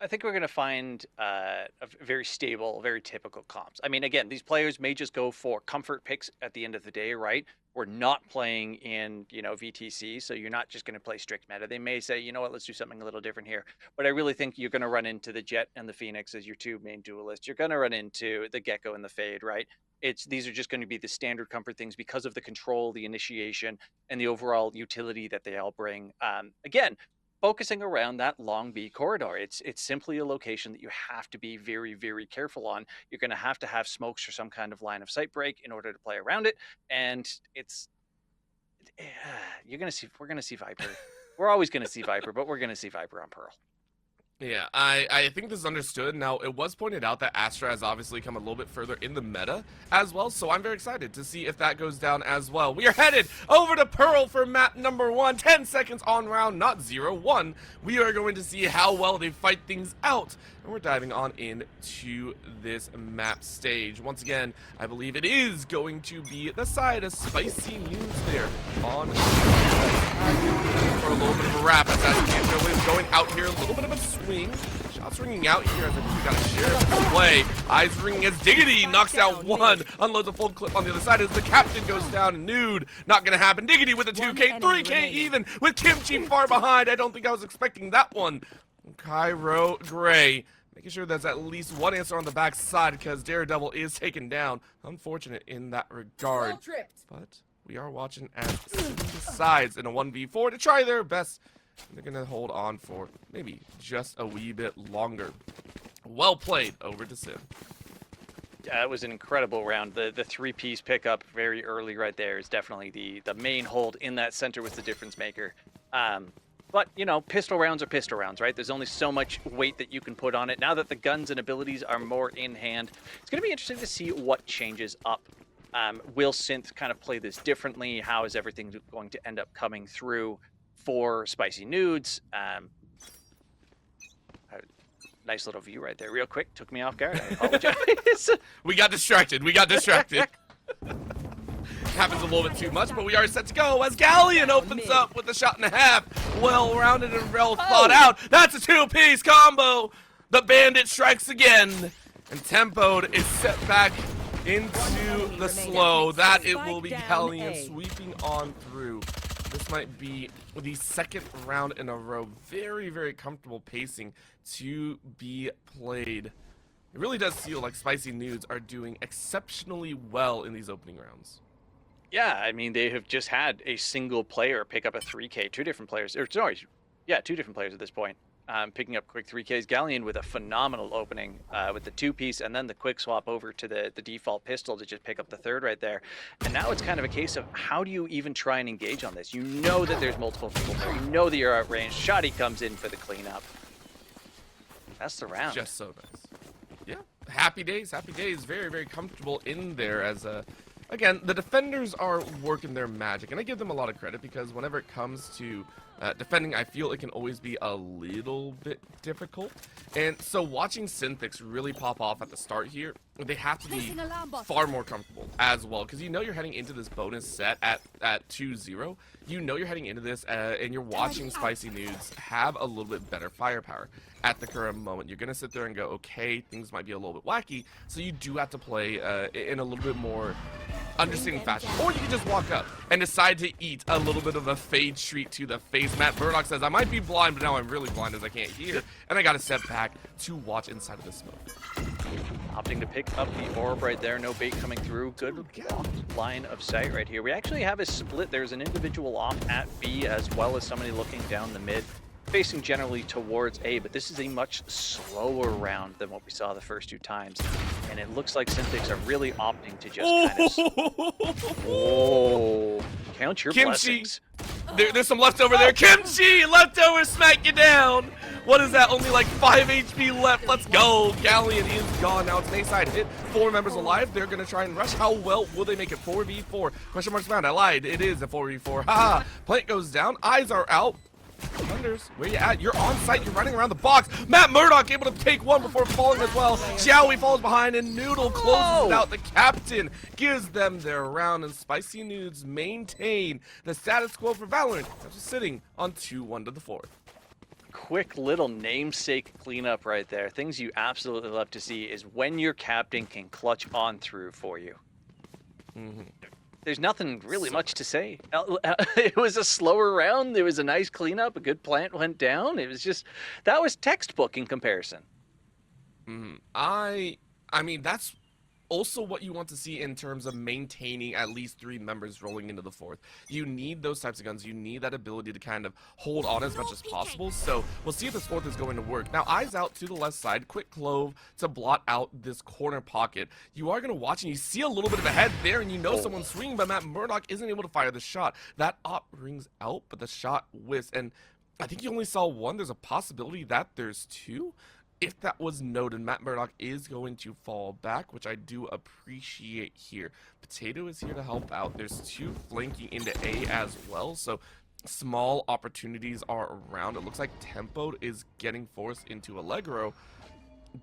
I think we're going to find very stable, very typical comps. I mean, again, these players may just go for comfort picks at the end of the day, right? We're not playing in, VTC, so you're not just going to play strict meta. They may say, you know what, let's do something a little different here. But I really think you're going to run into the Jet and the Phoenix as your two main duelists. You're going to run into the Gecko and the Fade, right? These are just going to be the standard comfort things because of the control, the initiation, and the overall utility that they all bring. Again, focusing around that long B corridor. It's simply a location that you have to be very, very careful on. You're going to have smokes or some kind of line of sight break in order to play around it. And we're going to see Viper. We're always going to see Viper, but we're going to see Viper on Pearl. Yeah, I think this is understood. Now, it was pointed out that Astra has obviously come a little bit further in the meta as well, so I'm very excited to see if that goes down as well. We are headed over to Pearl for map number 1. 10 seconds on round, not 0-1. We are going to see how well they fight things out, and we're diving on into this map stage. Once again, I believe it is going to be the side of Spicy Noods there on for a little bit of a wrap as that is going out here, a little bit of a swing. Shots ringing out here as I think we got a share of the play. Eyes ringing as Diggity knocks out one, unloads a full clip on the other side as the captain goes down. Nude, not gonna happen. Diggity with a 2K, 3K even with Kimchi far behind. I don't think I was expecting that one. Cairo Gray making sure there's at least one answer on the back side because Daredevil is taken down. Unfortunate in that regard, but we are watching as sides in a 1v4 to try their best. They're going to hold on for maybe just a wee bit longer. Well played over to Sim. Yeah, it was an incredible round. The three-piece pickup very early right there is definitely the main hold in that center was the difference maker. But, pistol rounds are pistol rounds, right? There's only so much weight that you can put on it. Now that the guns and abilities are more in hand, it's going to be interesting to see what changes up. Will Synth kind of play this differently? How is everything going to end up coming through for Spicy Noods? Nice little view right there. Real quick, took me off guard. I apologize. We got distracted. Happens a little bit too much, but we are set to go as Galleon opens up with a shot and a half. Well rounded and well thought out. That's a two-piece combo. The Bandit strikes again, and Tempoed is set back into the slow. That it will be Galleon sweeping on through. This might be the second round in a row. Very, very comfortable pacing to be played. It really does feel like Spicy Noods are doing exceptionally well in these opening rounds. Yeah, I mean, they have just had a single player pick up a 3K. Two different players at this point. Picking up quick 3Ks. Galleon with a phenomenal opening with the two-piece and then the quick swap over to the default pistol to just pick up the third right there. And now it's kind of a case of how do you even try and engage on this? You know that there's multiple people there. You know that you're outrange. Shoddy comes in for the cleanup. That's the round. Just so nice. Yeah, happy days. Very, very comfortable in there as again, the defenders are working their magic, and I give them a lot of credit because whenever it comes to defending, I feel it can always be a little bit difficult. And so watching SynTHICCS really pop off at the start here, they have to be far more comfortable as well because you're heading into this bonus set at 2-0. You're heading into this and you're watching Spicy Noods have a little bit better firepower at the current moment. You're going to sit there and go, okay, things might be a little bit wacky, so you do have to play in a little bit more understanding fashion. Or you can just walk up and decide to eat a little bit of a fade treat to the face. Matt Murdoch says, I might be blind, but now I'm really blind as I can't hear. And I got to step back to watch inside of the smoke. Opting to pick up the orb right there. No bait coming through. Good line of sight right here. We actually have a split. There's an individual off at B as well as somebody looking down the mid, facing generally towards A, but this is a much slower round than what we saw the first two times. And it looks like SynTHICCS are really opting to just count your blessings. There's some leftover there. Kimchi! Leftover smack you down! What is that? Only like 5 HP left. Let's go. Galleon is gone. Now it's an A-side hit. 4 members alive. They're going to try and rush. How well will they make it? 4v4. Question marks found. I lied. It is a 4v4. Haha. Plant goes down. Eyes are out. Thunders, where you at? You're on site. You're running around the box. Matt Murdoch able to take one before falling as well. Xiaohui falls behind and Noodle closes it out. The captain gives them their round, and Spicy Noods maintain the status quo for Valorant after sitting on 2-1 to the fourth. quick little namesake cleanup right there. Things you absolutely love to see is when your captain can clutch on through for you. There's nothing really much to say. It was a slower round. There was a nice cleanup. A good plant went down. It was just, that was textbook in comparison. I mean, that's also what you want to see in terms of maintaining at least 3 members rolling into the 4th. You need those types of guns. You need that ability to kind of hold on as much as possible. So we'll see if this 4th is going to work. Now, eyes out to the left side. Quick clove to blot out this corner pocket. You are going to watch and you see a little bit of a head there and you know someone's swinging, but Matt Murdock isn't able to fire the shot. That op rings out, but the shot whiffs. And I think you only saw 1. There's a possibility that there's 2. If that was noted, Matt Murdock is going to fall back, which I do appreciate here. Potato is here to help out. There's 2 flanking into A as well, so small opportunities are around. It looks like Tempo is getting forced into Allegro.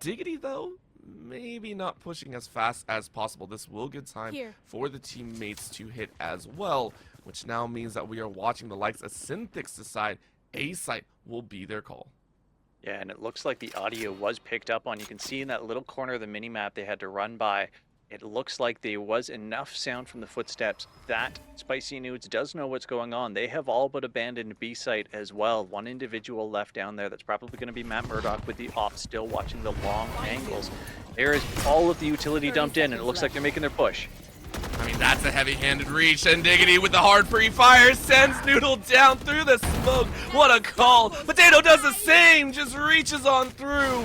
Diggity, though, maybe not pushing as fast as possible. This will give time for the teammates to hit as well, which now means that we are watching the likes of SynTHICCS decide A site will be their call. Yeah, and it looks like the audio was picked up on. You can see in that little corner of the minimap they had to run by, it looks like there was enough sound from the footsteps that Spicy Noods does know what's going on. They have all but abandoned B site as well. 1 individual left down there. That's probably going to be Matt Murdock with the op still watching the long angles. There is all of the utility dumped in, and it looks like they're making their push. I mean, that's a heavy-handed reach, and Diggity with the hard free fire sends Noodle down through the smoke. What a call. Potato does the same, just reaches on through.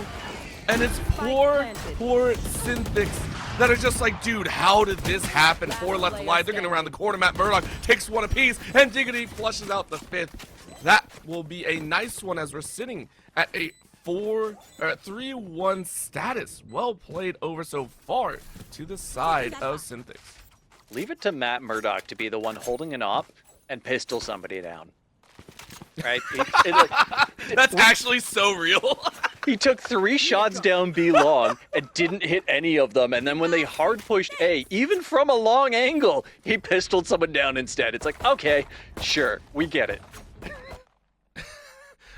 And it's poor SynTHICCS that are just like, dude, how did this happen? 4 left alive, they're going around the corner. Matt Murdock takes 1 apiece, and Diggity flushes out the 5th. That will be a nice one as we're sitting at a 3-1 status. Well played over so far to the side of SynTHICCS. Leave it to Matt Murdock to be the one holding an op and pistol somebody down. Right? That's actually so real. He took 3 shots down B long and didn't hit any of them. And then when they hard pushed A, even from a long angle, he pistoled someone down instead. It's like, okay, sure, we get it.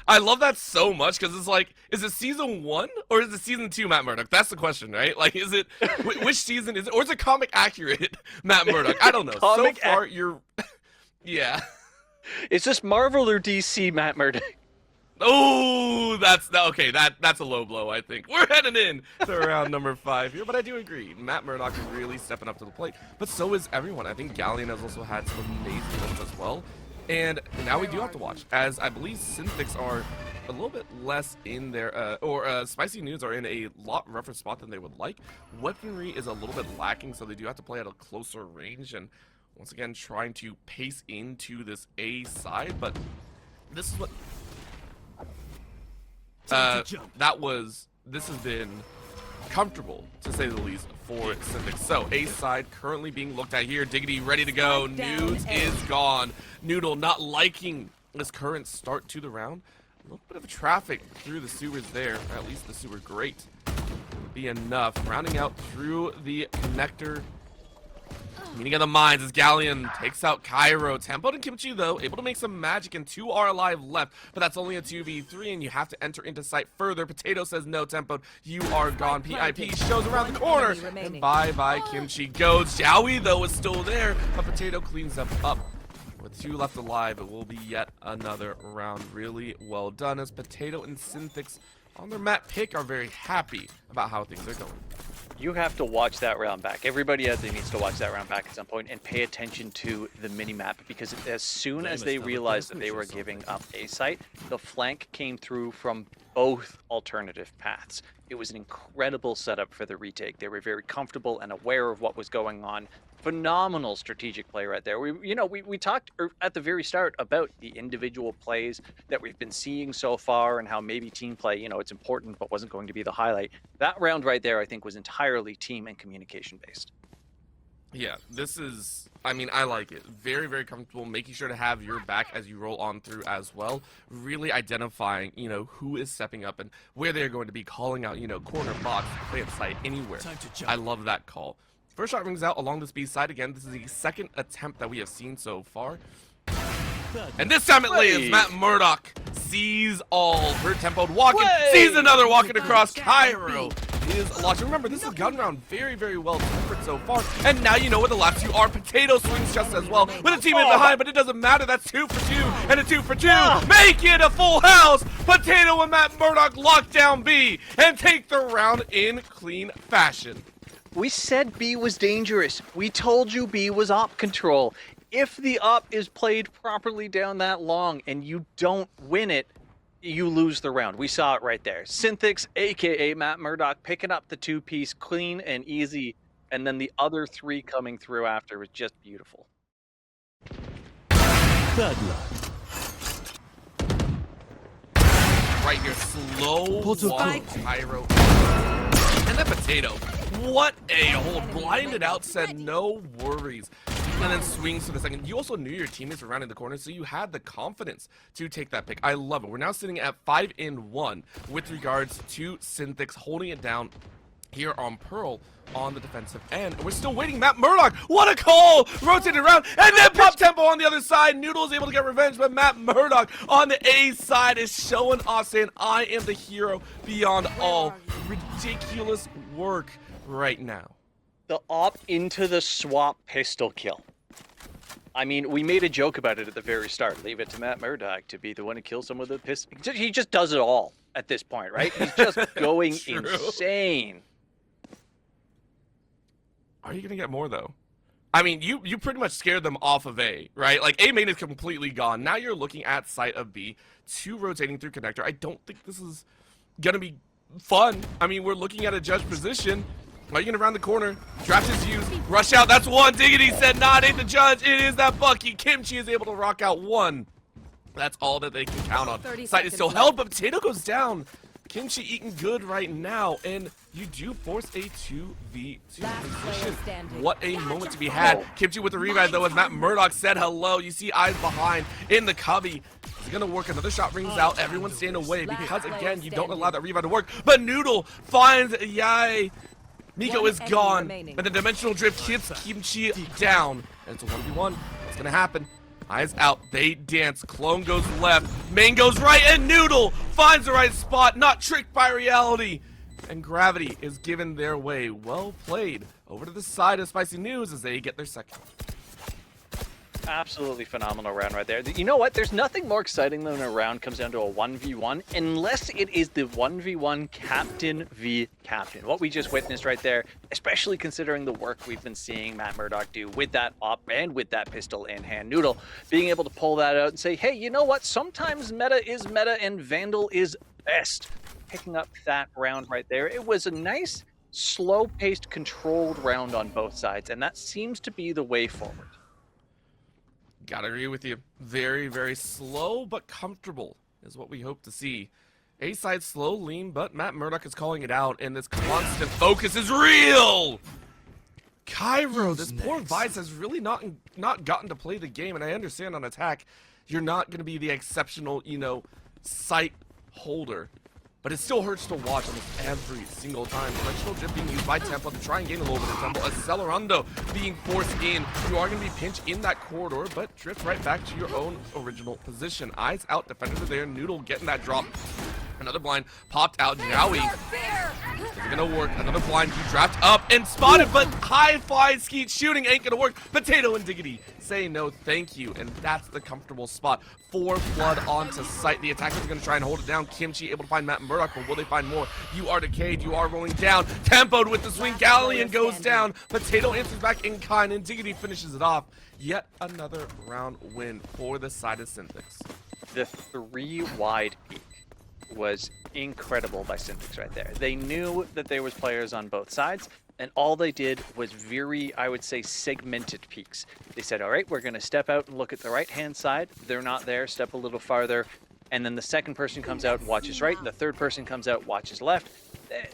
I love that so much because it's like, is it season 1 or is it season 2 Matt Murdock? That's the question, right? Like, is it, which season is it? Or is it comic accurate Matt Murdock? I don't know. So far, you're, yeah. Is this Marvel or DC Matt Murdock? Oh, okay. That's a low blow, I think. We're heading in to round number 5 here, but I do agree. Matt Murdock is really stepping up to the plate, but so is everyone. I think Galleon has also had some amazing moments as well. And now we do have to watch, as I believe SynTHICCS are a little bit less in their, Spicy Noods are in a lot rougher spot than they would like. Weaponry is a little bit lacking, so they do have to play at a closer range, and once again, trying to pace into this A side, but this is what... this has been comfortable, to say the least, for SynTHICCS. So, A side currently being looked at here. Diggity ready to go. Noods is gone. Noodle not liking this current start to the round. A little bit of traffic through the sewers there, or at least the sewer grate would be enough. Rounding out through the connector. Meeting of the minds as Galleon takes out Cairo. Tempo and Kimchi, though, able to make some magic, and 2 are alive left, but that's only a 2v3, and you have to enter into sight further. Potato says, no, Tempo, you are gone. PIP shows around the corner, and bye-bye, Kimchi goes. Jowie, though, is still there, but Potato cleans them up. With 2 left alive, it will be yet another round. Really well done, as Potato and SynTHICCS on their map pick are very happy about how things are going. You have to watch that round back. Everybody out there needs to watch that round back at some point and pay attention to the minimap, because as soon as they realized that they were giving up A site, the flank came through from both alternative paths. It was an incredible setup for the retake. They were very comfortable and aware of what was going on. Phenomenal strategic play right there. We talked at the very start about the individual plays that we've been seeing so far and how maybe team play, it's important but wasn't going to be the highlight. That round right there, I think, was entirely team and communication based. Yeah, this is, I mean, I like it. Very, very comfortable, making sure to have your back as you roll on through as well. Really identifying, who is stepping up and where they're going to be, calling out, corner, box, plant site, anywhere. I love that call. First shot rings out along this B side again. This is the 2nd attempt that we have seen so far. And this time it lands. Matt Murdock sees all. Bert Tempo walking, Way! sees another walking across. Cairo is launching. Remember, this is gun round very, very well tempered so far. And now you know where the last two are. Potato swings just as well with a teammate behind, but it doesn't matter. That's 2 for 2 and a 2 for 2. Make it a full house. Potato and Matt Murdock lock down B and take the round in clean fashion. We said B was dangerous. We told you B was op control. If the op is played properly down that long and you don't win it, you lose the round. We saw it right there. SynTHICCS, aka Matt Murdock, picking up the 2-piece clean and easy, and then the other 3 coming through after was just beautiful. Third luck. Right here, slow walk, Cairo. And then Potato. What a hold. Blinded out, said no worries. And then swings to the second. You also knew your teammates were rounding the corner, so you had the confidence to take that pick. I love it. We're now sitting at 5-1 with regards to SynTHICCS holding it down here on Pearl on the defensive end. We're still waiting. Matt Murdock, what a call! Rotated around, and then Pop Tempo on the other side. Noodle is able to get revenge, but Matt Murdock on the A side is showing off, saying, I am the hero beyond all. Ridiculous work right now. The op into the swap pistol kill. I mean, we made a joke about it at the very start. Leave it to Matt Murdock to be the one to kill someone with a pistol. He just does it all at this point, right? He's just going insane. Are you going to get more, though? I mean, you pretty much scared them off of A, right? Like, A main is completely gone. Now you're looking at site of B, 2 rotating through connector. I don't think this is going to be fun. I mean, we're looking at a judge position. Are you going to round the corner? Draft is used. Rush out. That's 1. Diggity said, nah, it ain't the judge. It is that Bucky. Kimchi is able to rock out 1. That's all that they can count on. Site is still held, but Potato goes down. Kimchi eating good right now, and you do force a 2v2 position. What a moment to be had. Kimchi with the revive, though, as Matt Murdock said hello. You see eyes behind in the cubby. He's going to work. Another shot rings out. Everyone's staying away because, again, you don't allow that revive to work. But Noodle finds Yai. Miko is gone, and the dimensional drift keeps Kimchi down. And it's a 1v1. It's going to happen. Eyes out, they dance, Clone goes left, Main goes right, and Noodle finds the right spot, not tricked by reality. And Gravity is given their way. Well played. Over to the side of Spicy News as they get their second. Absolutely phenomenal round right there. You know what? There's nothing more exciting than when a round comes down to a 1v1, unless it is the 1v1 captain v captain. What we just witnessed right there, especially considering the work we've been seeing Matt Murdock do with that op and with that pistol in hand. Noodle being able to pull that out and say, hey, you know what? Sometimes meta is meta and Vandal is best. Picking up that round right there. It was a nice, slow-paced, controlled round on both sides, and that seems to be the way forward. Gotta agree with you. Very, very slow but comfortable is what we hope to see. A side slow, lean, but Matt Murdock is calling it out, and this constant focus is real! Cairo, this poor Vice has really not gotten to play the game, and I understand on attack, you're not going to be the exceptional, you know, sight holder. But it still hurts to watch almost every single time. Dimensional drift being used by Tempo to try and gain a little bit of tempo. Accelerando being forced in. You are going to be pinched in that corridor, but drift right back to your own original position. Eyes out, defenders are there. Noodle getting that drop. Another blind popped out. Jowie isn't going to work. Another blind. You draft up and spotted, but high fly skeet shooting ain't going to work. Potato and Diggity say no thank you, and that's the comfortable spot. 4 flood onto site. The attackers are going to try and hold it down. Kimchi able to find Matt Murdock, but will they find more? You are decayed. You are rolling down. Tempoed with the swing. Galleon goes down. Potato answers back in kind, and Diggity finishes it off. Yet another round win for the side of SynTHICCS. The 3 wide peak was incredible by SynTHICCS right there. They knew that there was players on both sides, and all they did was very, I would say, segmented peaks. They said, all right, we're going to step out and look at the right-hand side. They're not there. Step a little farther. And then the second person comes out and watches right, and the third person comes out and watches left.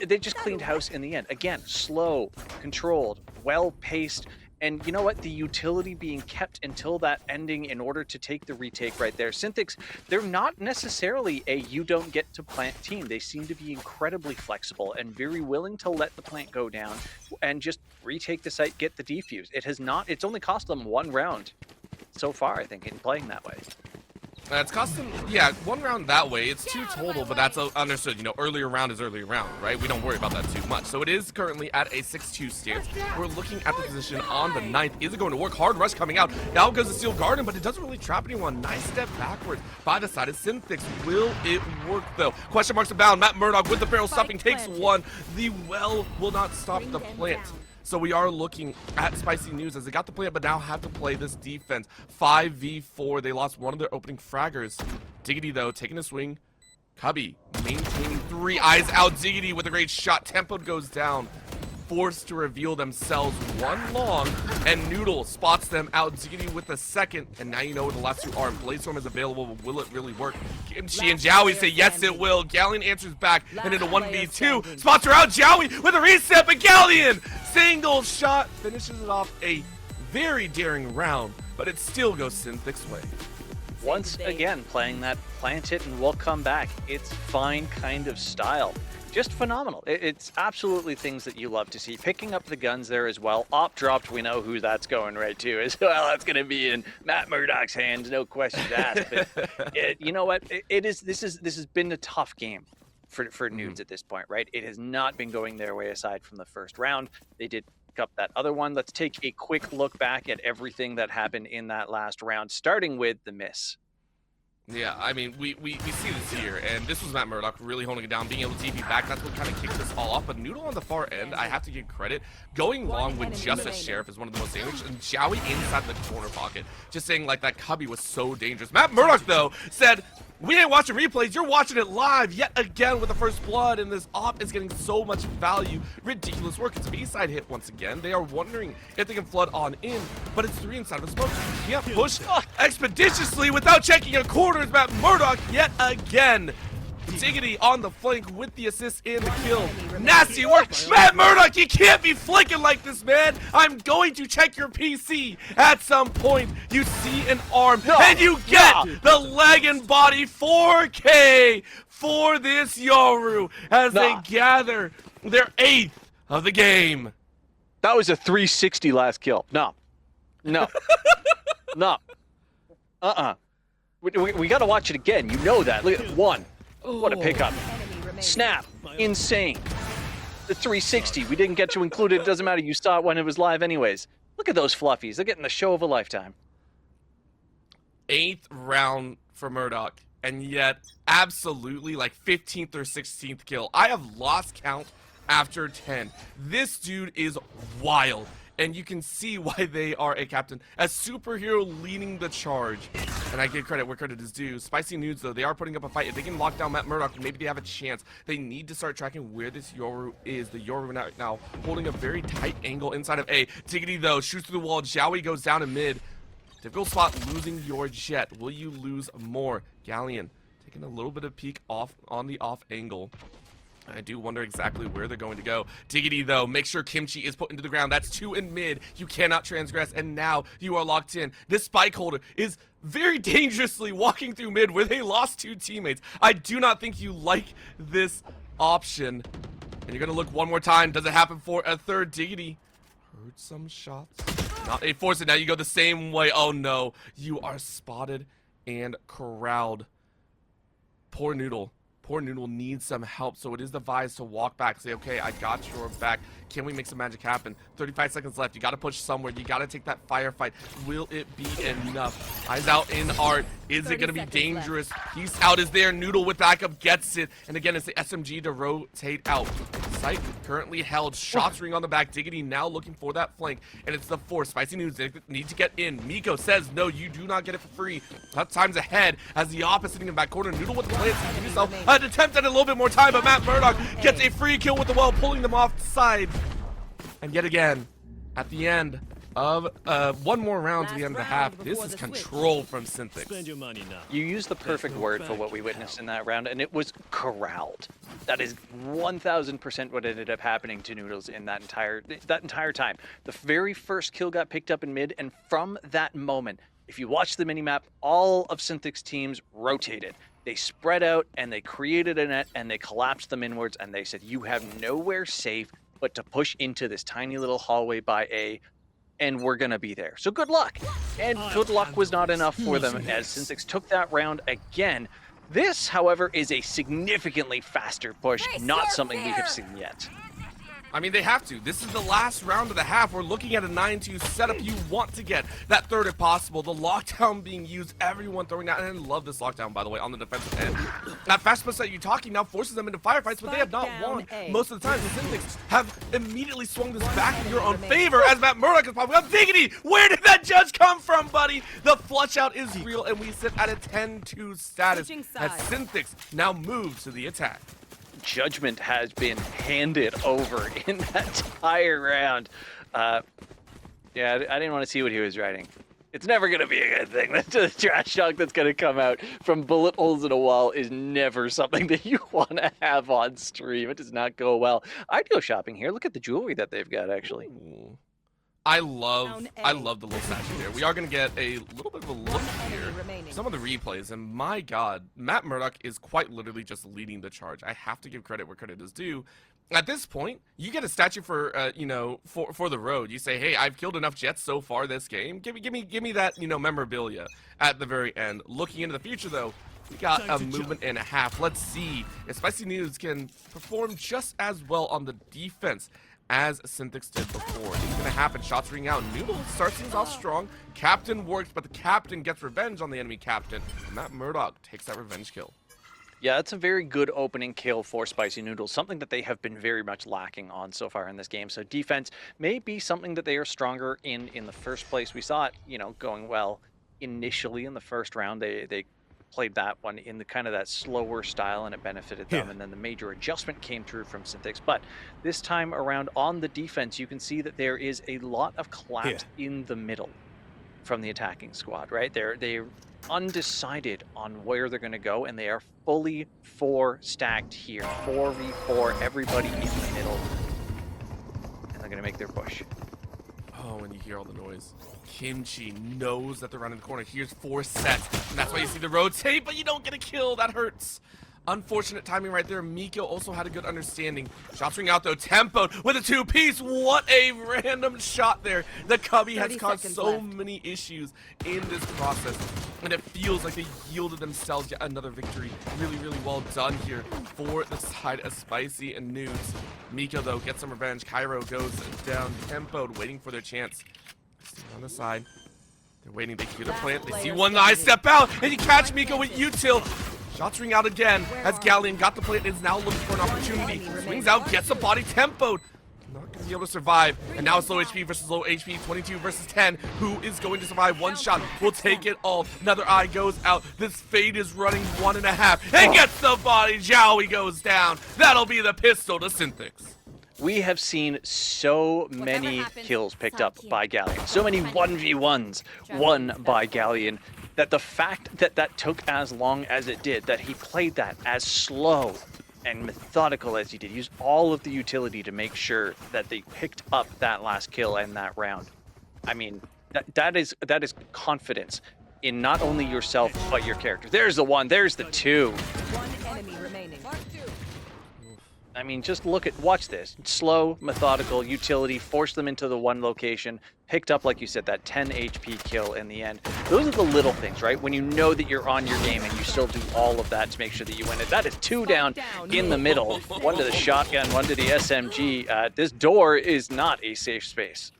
They just cleaned house in the end. Again, slow, controlled, well-paced. And you know what? The utility being kept until that ending in order to take the retake right there. SynTHICCS, they're not necessarily a you don't get to plant team. They seem to be incredibly flexible and very willing to let the plant go down and just retake the site, get the defuse. It's only cost them 1 round so far, I think, in playing that way. It's cost them, yeah, 1 round that way. It's 2 total, but that's understood. You know, earlier round is earlier round, right? We don't worry about that too much. So it is currently at a 6-2 stance. We're looking at the position on the 9th. Is it going to work? Hard rush coming out. Now goes the Steel Garden, but it doesn't really trap anyone. Nice step backwards by the side of SynTHICCS. Will it work, though? Question marks abound. Matt Murdoch with the barrel stuffing takes 1. The well will not stop the plant. So we are looking at Spicy Noods as they got the plant, but now have to play this defense. 5v4. They lost one of their opening fraggers. Diggity, though, taking a swing. Cubby maintaining 3 eyes out. Diggity with a great shot. Tempo goes down. Forced to reveal themselves 1 long, and Noodle spots them out. Diggity with the 2nd, and now you know where the last 2 are. Bladestorm is available, but will it really work? Kimchi and Jowie say yes, it will. Galleon answers back, and into 1v2. Spots her out. Jowie with a reset, but Galleon single shot finishes it off. A very daring round, but it still goes SynTHICCS' way. Once again, playing that plant it and we'll come back. It's fine kind of style. Just phenomenal. It's absolutely things that you love to see. Picking up the guns there as well. Op dropped, we know who that's going right to as well. That's going to be in Matt Murdoch's hands, no questions asked. But you know what? This has been a tough game for Noods at this point, right? It has not been going their way aside from the first round. They did pick up that other one. Let's take a quick look back at everything that happened in that last round, starting with the miss. Yeah, I mean, we see this here, and this was Matt Murdoch really holding it down, being able to TP back. That's what kind of kicked this all off. But Noodle on the far end, I have to give credit. Going long with just a Sheriff is one of the most dangerous. And Jowie inside the corner pocket, just saying, like, that Cubby was so dangerous. Matt Murdoch, though, said, we ain't watching replays, you're watching it live yet again with the first blood, and this op is getting so much value. Ridiculous work. It's a B-side hit once again. They are wondering if they can flood on in, but it's 3 inside of the smoke. You can't push expeditiously without checking your corners. Matt Murdoch yet again. Diggity on the flank with the assist and the kill. Nasty work. Matt Murdoch, you can't be flicking like this, man. I'm going to check your PC at some point. You see an arm, and you get the leg and body 4K for this Yoru as they gather their 8th of the game. That was a 360 last kill. No. No. No. We got to watch it again. You know that. Look at 1. What a pickup. Snap. Insane. The 360. We didn't get to include it. It doesn't matter. You saw it when it was live anyways. Look at those fluffies. They're getting the show of a lifetime. 8th round for Murdoch, and yet absolutely like 15th or 16th kill. I have lost count after 10. This dude is wild, and you can see why they are a captain. A superhero leading the charge. And I give credit where credit is due. Spicy Noods, though, they are putting up a fight. If they can lock down Matt Murdoch, maybe they have a chance. They need to start tracking where this Yoru is. The Yoru now holding a very tight angle inside of A. Diggity, though, shoots through the wall. Jowie goes down in mid. Difficult spot losing your jet. Will you lose more? Galleon taking a little bit of peek off on the off angle. I do wonder exactly where they're going to go. Diggity, though, make sure Kimchi is put into the ground. That's 2 in mid. You cannot transgress, and now you are locked in. This spike holder is very dangerously walking through mid where they lost 2 teammates. I do not think you like this option. And you're going to look one more time. Does it happen for a 3rd? Diggity heard some shots. Not a force it. Now you go the same way. Oh, no. You are spotted and corralled. Poor Noodle. Poor Noodle needs some help, so it is the Vise to walk back. Say, okay, I got your back. Can we make some magic happen? 35 seconds left. You got to push somewhere. You got to take that firefight. Will it be enough? Eyes out in art. Is it going to be dangerous? He's out is there. Noodle with backup gets it. And again, it's the SMG to rotate out. Site currently held. Shots ring on the back. Diggity now looking for that flank. And it's the 4. Spicy Noods, they need to get in. Miko says, no, you do not get it for free. That time's ahead as the op is sitting in the back corner. Noodle with the plans. Give yourself an attempt at a little bit more time, but Matt Murdoch gets a free kill with the well, pulling them off the side. And yet again, at the end of one more round to the end of the half, this is control from SynTHICCS. Spend your money now. You used the perfect word for what we witnessed in that round, and it was corralled. That is 1000% what ended up happening to Noodles in that entire time. The very first kill got picked up in mid, and from that moment, if you watch the minimap, all of SynTHICCS teams rotated. They spread out, and they created a net, and they collapsed them inwards, and they said, you have nowhere safe but to push into this tiny little hallway by A. and we're going to be there. So good luck. And good luck was not enough for them as SynTHICCS took that round again. This, however, is a significantly faster push, not something we have seen yet. I mean, they have to. This is the last round of the half. We're looking at a 9-2 setup. You want to get that third if possible. The lockdown being used, everyone throwing that. And I love this lockdown, by the way, on the defensive end. That fast push that you're talking now forces them into firefights, but they have not won most of the time. The SynTHICCS have immediately swung this back in your own favor as Matt Murdock is popping up. Diggity! Where did that judge come from, buddy? The flush out is real, and we sit at a 10-2 status as SynTHICCS now moves to the attack. Judgment has been handed over in that entire round. Yeah, I didn't want to see what he was writing. It's never going to be a good thing. The trash talk that's going to come out from bullet holes in a wall is never something that you want to have on stream. It does not go well. I'd go shopping here. Look at the jewelry that they've got, actually. Ooh. I love the little statue there. We are going to get a little bit of a look here. Some of the replays, and my God, Matt Murdock is quite literally just leading the charge. I have to give credit where credit is due. At this point, you get a statue for, you know, for the road. You say, hey, I've killed enough Jets so far this game. Give me that, you know, memorabilia at the very end. Looking into the future, though, we got a movement and a half. Let's see if Spicy Noods can perform just as well on the defense as SynTHICCS did before. It's gonna happen. Shots ringing out. Noodle starts things off strong. Captain works, but the captain gets revenge on the enemy captain. And Matt Murdock takes that revenge kill. Yeah, that's a very good opening kill for Spicy Noodles, something that they have been very much lacking on so far in this game. So defense may be something that they are stronger in the first place. We saw it, you know, going well initially in the first round. They played that one in the kind of that slower style, and it benefited them. And then the major adjustment came through from SynTHICCS. But this time around on the defense, you can see that there is a lot of collapse in the middle from the attacking squad, right? They're undecided on where they're going to go, and they are fully 4 stacked here. 4v4, everybody in the middle. And they're going to make their push. Oh, when you hear all the noise. Kimchi knows that they're running the corner. Here's 4 sets, and that's why you see the rotate, but you don't get a kill. That hurts. Unfortunate timing right there. Miko also had a good understanding. Shots ring out, though. Tempoed with a 2-piece. What a random shot there. The Cubby has caused so many issues in this process, and it feels like they yielded themselves yet another victory. Really, really well done here for the side of Spicy and Noods. Miko, though, gets some revenge. Cairo goes down. Tempoed, waiting for their chance. On the side. They're waiting. They hear the plant. They see one eye step out, and you catch Miko with util. Shots ring out again as Galleon got the plant and is now looking for an opportunity. Swings out, gets a body tempoed. Not going to be able to survive. And now it's low HP versus low HP. 22 versus 10. Who is going to survive? One shot will take it all. Another eye goes out. This Fade is running 1.5. And gets the body. Jowie goes down. That'll be the pistol to SynTHICCS. We have seen so many kills picked up by Galleon. So many 1v1s won by Galleon. That the fact that that took as long as it did, that he played that as slow and methodical as he did, used all of the utility to make sure that they picked up that last kill and that round. I mean, that is confidence in not only yourself but your character. There's the 1, there's the 2. One enemy remaining. I mean, just watch this. Slow, methodical, utility, forced them into the 1 location, picked up, like you said, that 10 HP kill in the end. Those are the little things, right? When you know that you're on your game and you still do all of that to make sure that you win it. That is 2 down in the middle. 1 to the shotgun, 1 to the SMG. This door is not a safe space.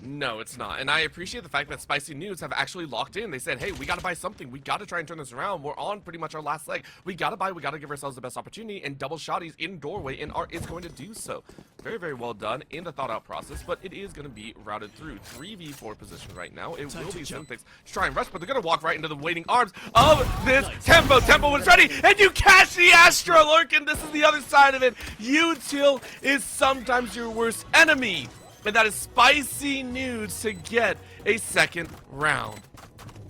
No, it's not. And I appreciate the fact that Spicy Noods have actually locked in. They said, hey, we got to buy something. We got to try and turn this around. We're on pretty much our last leg. We got to buy. We got to give ourselves the best opportunity. And double shotties in doorway and Art is going to do so. Very, very well done in the thought out process, but it is going to be routed through. 3v4 position right now. It will be SynTHICCS to try and rush, but they're going to walk right into the waiting arms of this Tempo. Tempo was ready, and you catch the Astra lurking. This is the other side of it. Util is sometimes your worst enemy. And that is Spicy Noods to get a second round.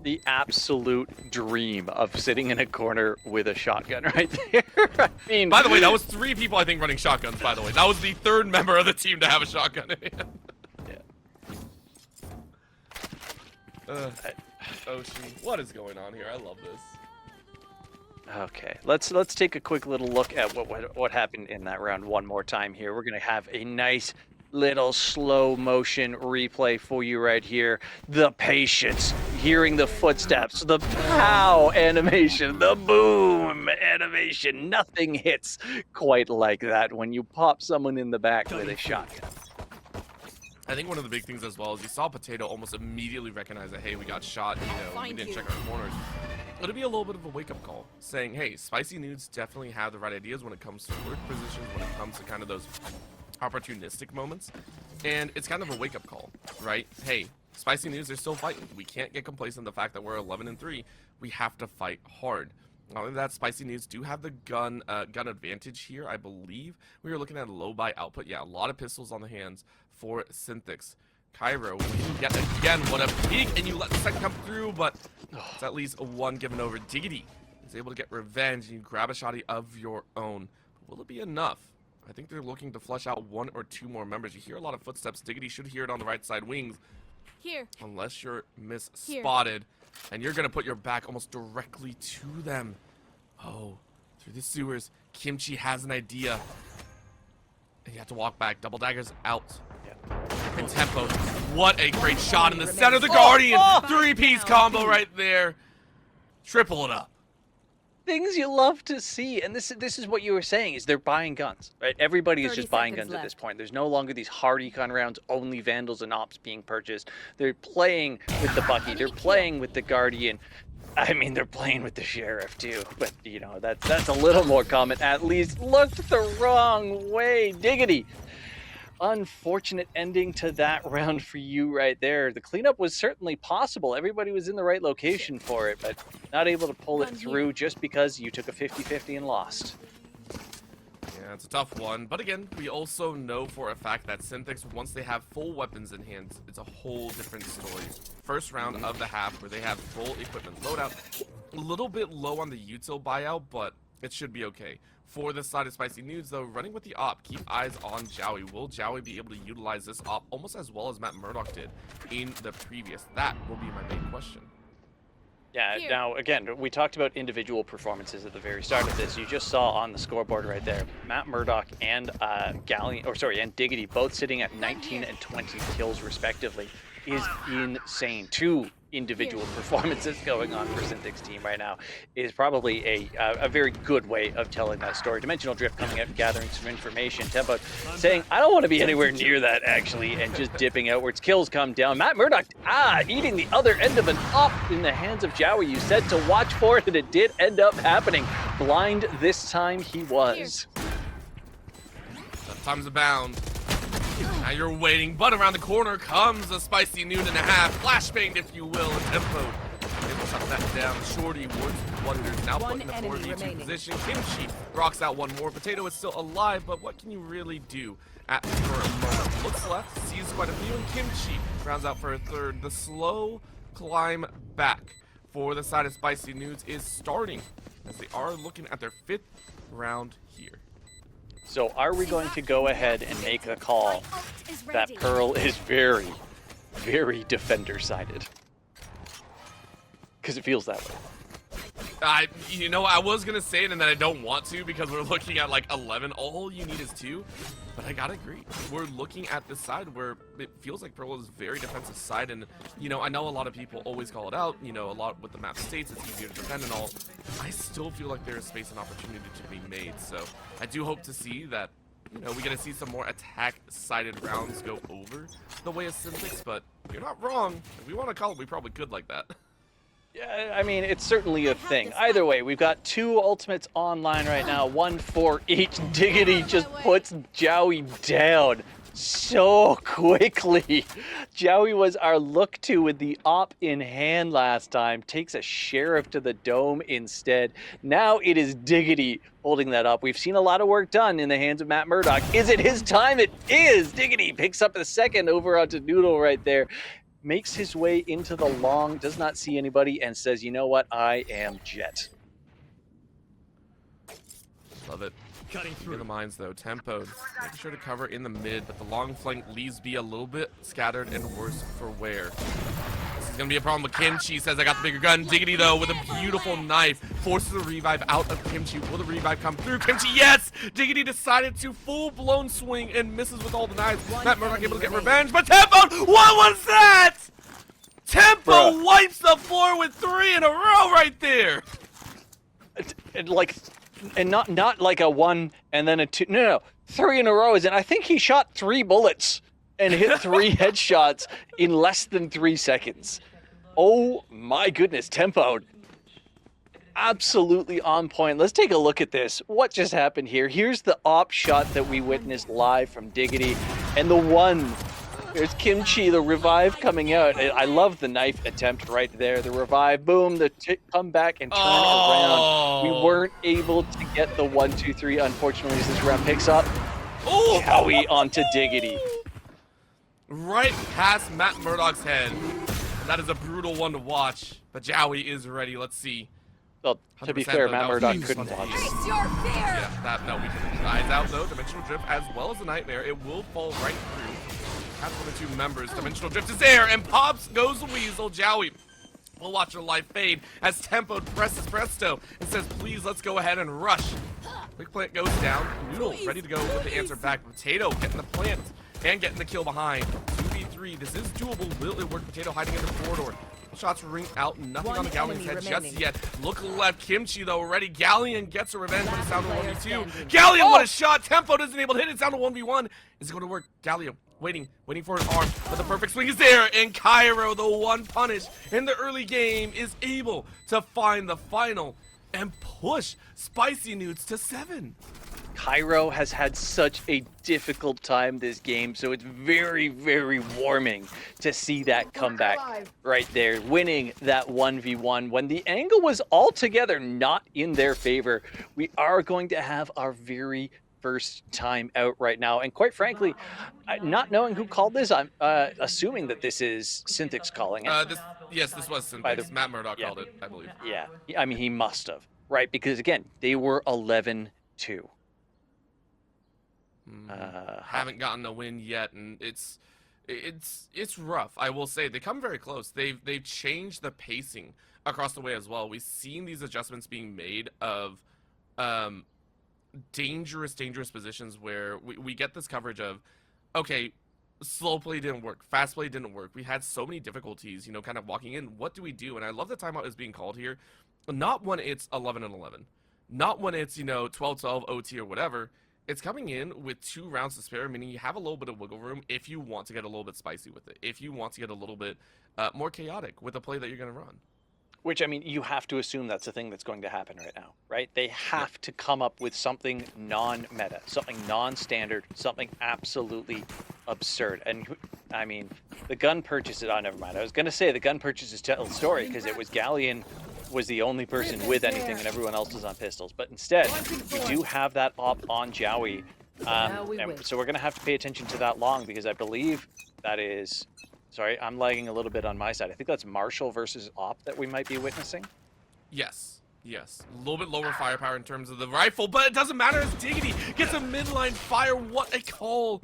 The absolute dream of sitting in a corner with a shotgun right there. I mean, by the way, that was 3 people, I think, running shotguns, by the way. That was the 3rd member of the team to have a shotgun in hand. Yeah. Ocean, what is going on here? I love this. Okay, let's take a quick little look at what happened in that round one more time here. We're going to have a nice little slow motion replay for you right here. The patience, hearing the footsteps, the pow animation, the boom animation. Nothing hits quite like that when you pop someone in the back with a shotgun. I think one of the big things as well is you saw Potato almost immediately recognize that, hey, we got shot, we didn't check our corners. It'll be a little bit of a wake-up call, saying, hey, Spicy Noods definitely have the right ideas when it comes to work positions, when it comes to kind of those opportunistic moments, and it's kind of a wake-up call, right? Hey, Spicy Noods, they're still fighting. We can't get complacent in the fact that we're 11-3. We have to fight hard. Not only that, Spicy Noods do have the gun advantage here, I believe. We were looking at a low buy output. Yeah, a lot of pistols on the hands for SynTHICCS. Cairo, yet again, what a peek, and you let the second come through, but it's at least a one given over. Diggity is able to get revenge, and you grab a shotty of your own. Will it be enough? I think they're looking to flush out one or two more members. You hear a lot of footsteps. Diggity should hear it on the right side wings. Here. Unless you're misspotted, and you're going to put your back almost directly to them. Oh, through the sewers, Kimchi has an idea. And you have to walk back. Double daggers out. And Tempo, what a great shot in the center of the Guardian. Three-piece combo right there. Triple it up. Things you love to see, and this is what you were saying, is they're buying guns, right? Everybody is just buying guns at this point. There's no longer these hard econ rounds, only Vandals and Ops being purchased. They're playing with the Bucky, they're playing with the Guardian. I mean, they're playing with the Sheriff too, but you know, that's a little more common. At least looked the wrong way. Diggity. Unfortunate ending to that round for you right there. The cleanup was certainly possible. Everybody was in the right location for it, but not able to pull it through just because you took a 50-50 and lost. Yeah, it's a tough one. But again, we also know for a fact that SynTHICCS, once they have full weapons in hand, it's a whole different story. First round of the half where they have full equipment loadout. A little bit low on the util buyout, but it should be okay. For this side of Spicy Noods, though, running with the op, keep eyes on Jowie. Will Jowie be able to utilize this op almost as well as Matt Murdoch did in the previous? That will be my main question. Yeah, now, again, we talked about individual performances at the very start of this. You just saw on the scoreboard right there, Matt Murdoch and and Diggity both sitting at 19 and 20 kills respectively is insane. Two individual performances going on for SynTHICCS team right now is probably a very good way of telling that story. Dimensional Drift coming out and gathering some information. Tempo saying, I don't want to be anywhere near that actually, and just dipping outwards. Kills come down. Matt Murdoch, eating the other end of an op in the hands of Jowie. You said to watch for it, and it did end up happening. Blind this time he was. Time's abound. Now you're waiting, but around the corner comes a Spicy Noon and a half. Flashbanged, if you will, and Tempo. Able to shut that down. Shorty works wonders. Now put in the 4v2 position. Kimchi rocks out one more. Potato is still alive, but what can you really do at the current moment? Looks left, sees quite a few, and Kimchi rounds out for a third. The slow climb back for the side of Spicy Noods is starting, as they are looking at their 5th round here. So are we going to go ahead and make a call that Pearl is very, very defender-sided? Because it feels that way. I was going to say it and then I don't want to because we're looking at like 11. All you need is 2. But I gotta agree. We're looking at this side where it feels like Pearl is very defensive side, and I know a lot of people always call it out, a lot with the map states, it's easier to defend and all. I still feel like there is space and opportunity to be made, so I do hope to see that, we get to see some more attack-sided rounds go over the way of SynTHICCS, but you're not wrong. If we want to call it, we probably could like that. Yeah, I mean, it's certainly a thing. Either way, we've got 2 ultimates online right now, 1 for each. Diggity just puts Jowie down so quickly. Jowie was our look-to with the op in hand last time, takes a Sheriff to the dome instead. Now it is Diggity holding that up. We've seen a lot of work done in the hands of Matt Murdoch. Is it his time? It is! Diggity picks up the second over onto Noodle right there. Makes his way into the long, does not see anybody, and says, you know what, I am Jet. Love it. Cutting through the mines, though. Tempo, making sure to cover in the mid, but the long flank leaves B a little bit scattered and worse for wear. This is going to be a problem with Kimchi. Says, I got the bigger gun. Diggity, though, with a beautiful knife, forces a revive out of Kimchi. Will the revive come through? Kimchi, yes! Diggity decided to full-blown swing and misses with all the knives. Matt Murdock able to get revenge, but Tempo, what was that? Tempo wipes the floor with 3 in a row right there. And not like a 1 and then a 2. No, 3 in a row. And I think he shot 3 bullets and hit 3 headshots in less than 3 seconds. Oh my goodness, Tempo. Absolutely on point. Let's take a look at this. What just happened here? Here's the op shot that we witnessed live from Diggity. And the 1. There's Kimchi, the revive coming out. I love the knife attempt right there. The revive, boom, the come back and turn around. We weren't able to get the 1, 2, 3, unfortunately, as this round picks up. Oh, Howie onto Diggity. Right past Matt Murdock's head. And that is a brutal one to watch. But Jowie is ready. Let's see. Well, to be fair, Matt Murdock couldn't watch. Face your fear! Yeah, no, we can eyes out though. Dimensional Drift as well as the Nightmare. It will fall right through. That's one of the 2 members. Dimensional Drift is there, and pops goes the Weasel. Jowie will watch her life fade as Tempo presses Presto and says, please, let's go ahead and rush. Quick plant goes down. Noodle ready to go with the answer back. Potato getting the plant and getting the kill behind. 2v3. This is doable. Will it work? Potato hiding in the corridor. Shots ring out. Nothing on the Galleon's head just yet. Look left. Kimchi, though, ready. Galleon gets a revenge, but it's down to 1v2. Galleon, what a shot. Tempo doesn't able to hit it. It's down to 1v1. Is it going to work? Galleon waiting for his arm, but the perfect swing is there, and Cairo, the 1 punish in the early game, is able to find the final and push Spicy Noods to 7. Cairo has had such a difficult time this game, so it's very, very warming to see that comeback right there, winning that 1v1 when the angle was altogether not in their favor. We are going to have our very first time out right now, and quite frankly, not knowing who called this, I'm assuming that this is SynTHICCS calling it. Yes, this was SynTHICCS. Matt Murdock called it, I believe. Yeah, I mean, he must have, right? Because again, they were 11-2. Haven't gotten a win yet, and it's rough. I will say they come very close. They've changed the pacing across the way as well. We've seen these adjustments being made of dangerous positions where we get this coverage of, okay, slow play didn't work, fast play didn't work. We had so many difficulties, you know, kind of walking in. What do we do? And I love the timeout is being called here, not when it's 11-11, not when it's, you know, 12-12 OT or whatever. It's coming in with 2 rounds to spare, meaning you have a little bit of wiggle room if you want to get a little bit spicy with it, if you want to get a little bit more chaotic with the play that you're going to run. Which, I mean, you have to assume that's the thing that's going to happen right now, right? They have to come up with something non-meta, something non-standard, something absolutely absurd. And, I mean, the gun purchases... Oh, never mind. I was going to say the gun purchases tell the story because it was Galleon was the only person with anything and everyone else was on pistols. But instead, we do have that op on Jowie. So we're going to have to pay attention to that long because I believe that is... Sorry, I'm lagging a little bit on my side. I think that's Marshall versus Op that we might be witnessing. Yes. A little bit lower firepower in terms of the rifle, but it doesn't matter as Diggity gets a midline fire. What a call.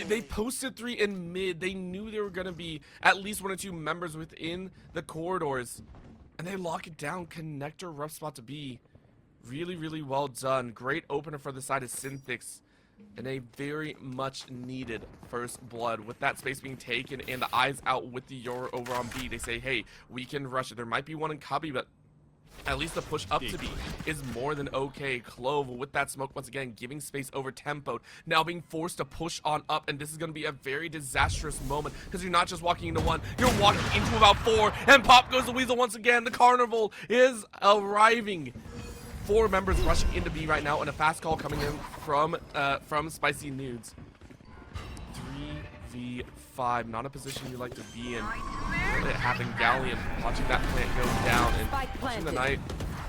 They posted 3 in mid. They knew there were going to be at least 1 or 2 members within the corridors. And they lock it down. Connector, rough spot to be. Really, really well done. Great opener for the side of SynTHICCS. And a very much needed first blood with that space being taken and the eyes out with the Euro over on B. They say, hey, we can rush it. There might be one in Cubby, but at least the push up to B is more than okay. Clove with that smoke once again, giving space over Tempo. Now being forced to push on up, and this is going to be a very disastrous moment because you're not just walking into 1, you're walking into about 4, and pop goes the Weasel once again. The Carnival is arriving. 4 members rushing into B right now, and a fast call coming in from Spicy Noods. 3v5, not a position you like to be in. Let it happen. Galleon watching that plant go down and watching the Knight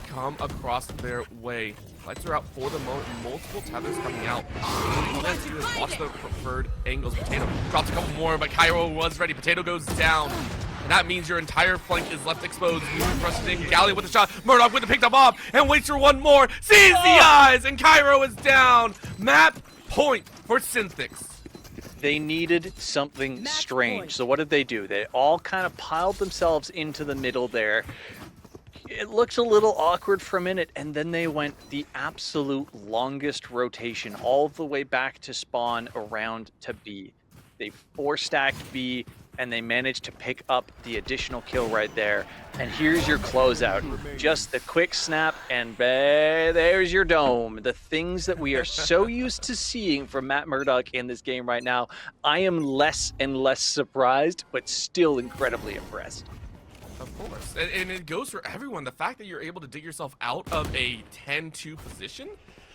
come across their way. Lights are out for the moment. Multiple tethers coming out. What you guys do is watch the preferred angles. Potato drops a couple more, but Cairo was ready. Potato goes down. And that means your entire flank is left exposed. Noods rushes in. Galleon with a shot. Murdock with the picked up off and waits for one more. Sees the eyes, and Cairo is down. Map point for SynTHICCS. They needed something strange. So what did they do? They all kind of piled themselves into the middle there. It looks a little awkward for a minute, and then they went the absolute longest rotation all the way back to spawn around to B. They 4-stacked B, and they managed to pick up the additional kill right there. And here's your closeout. Just the quick snap, and there's your dome. The things that we are so used to seeing from Matt Murdock in this game right now, I am less and less surprised, but still incredibly impressed. Of course, and it goes for everyone. The fact that you're able to dig yourself out of a 10-2 position,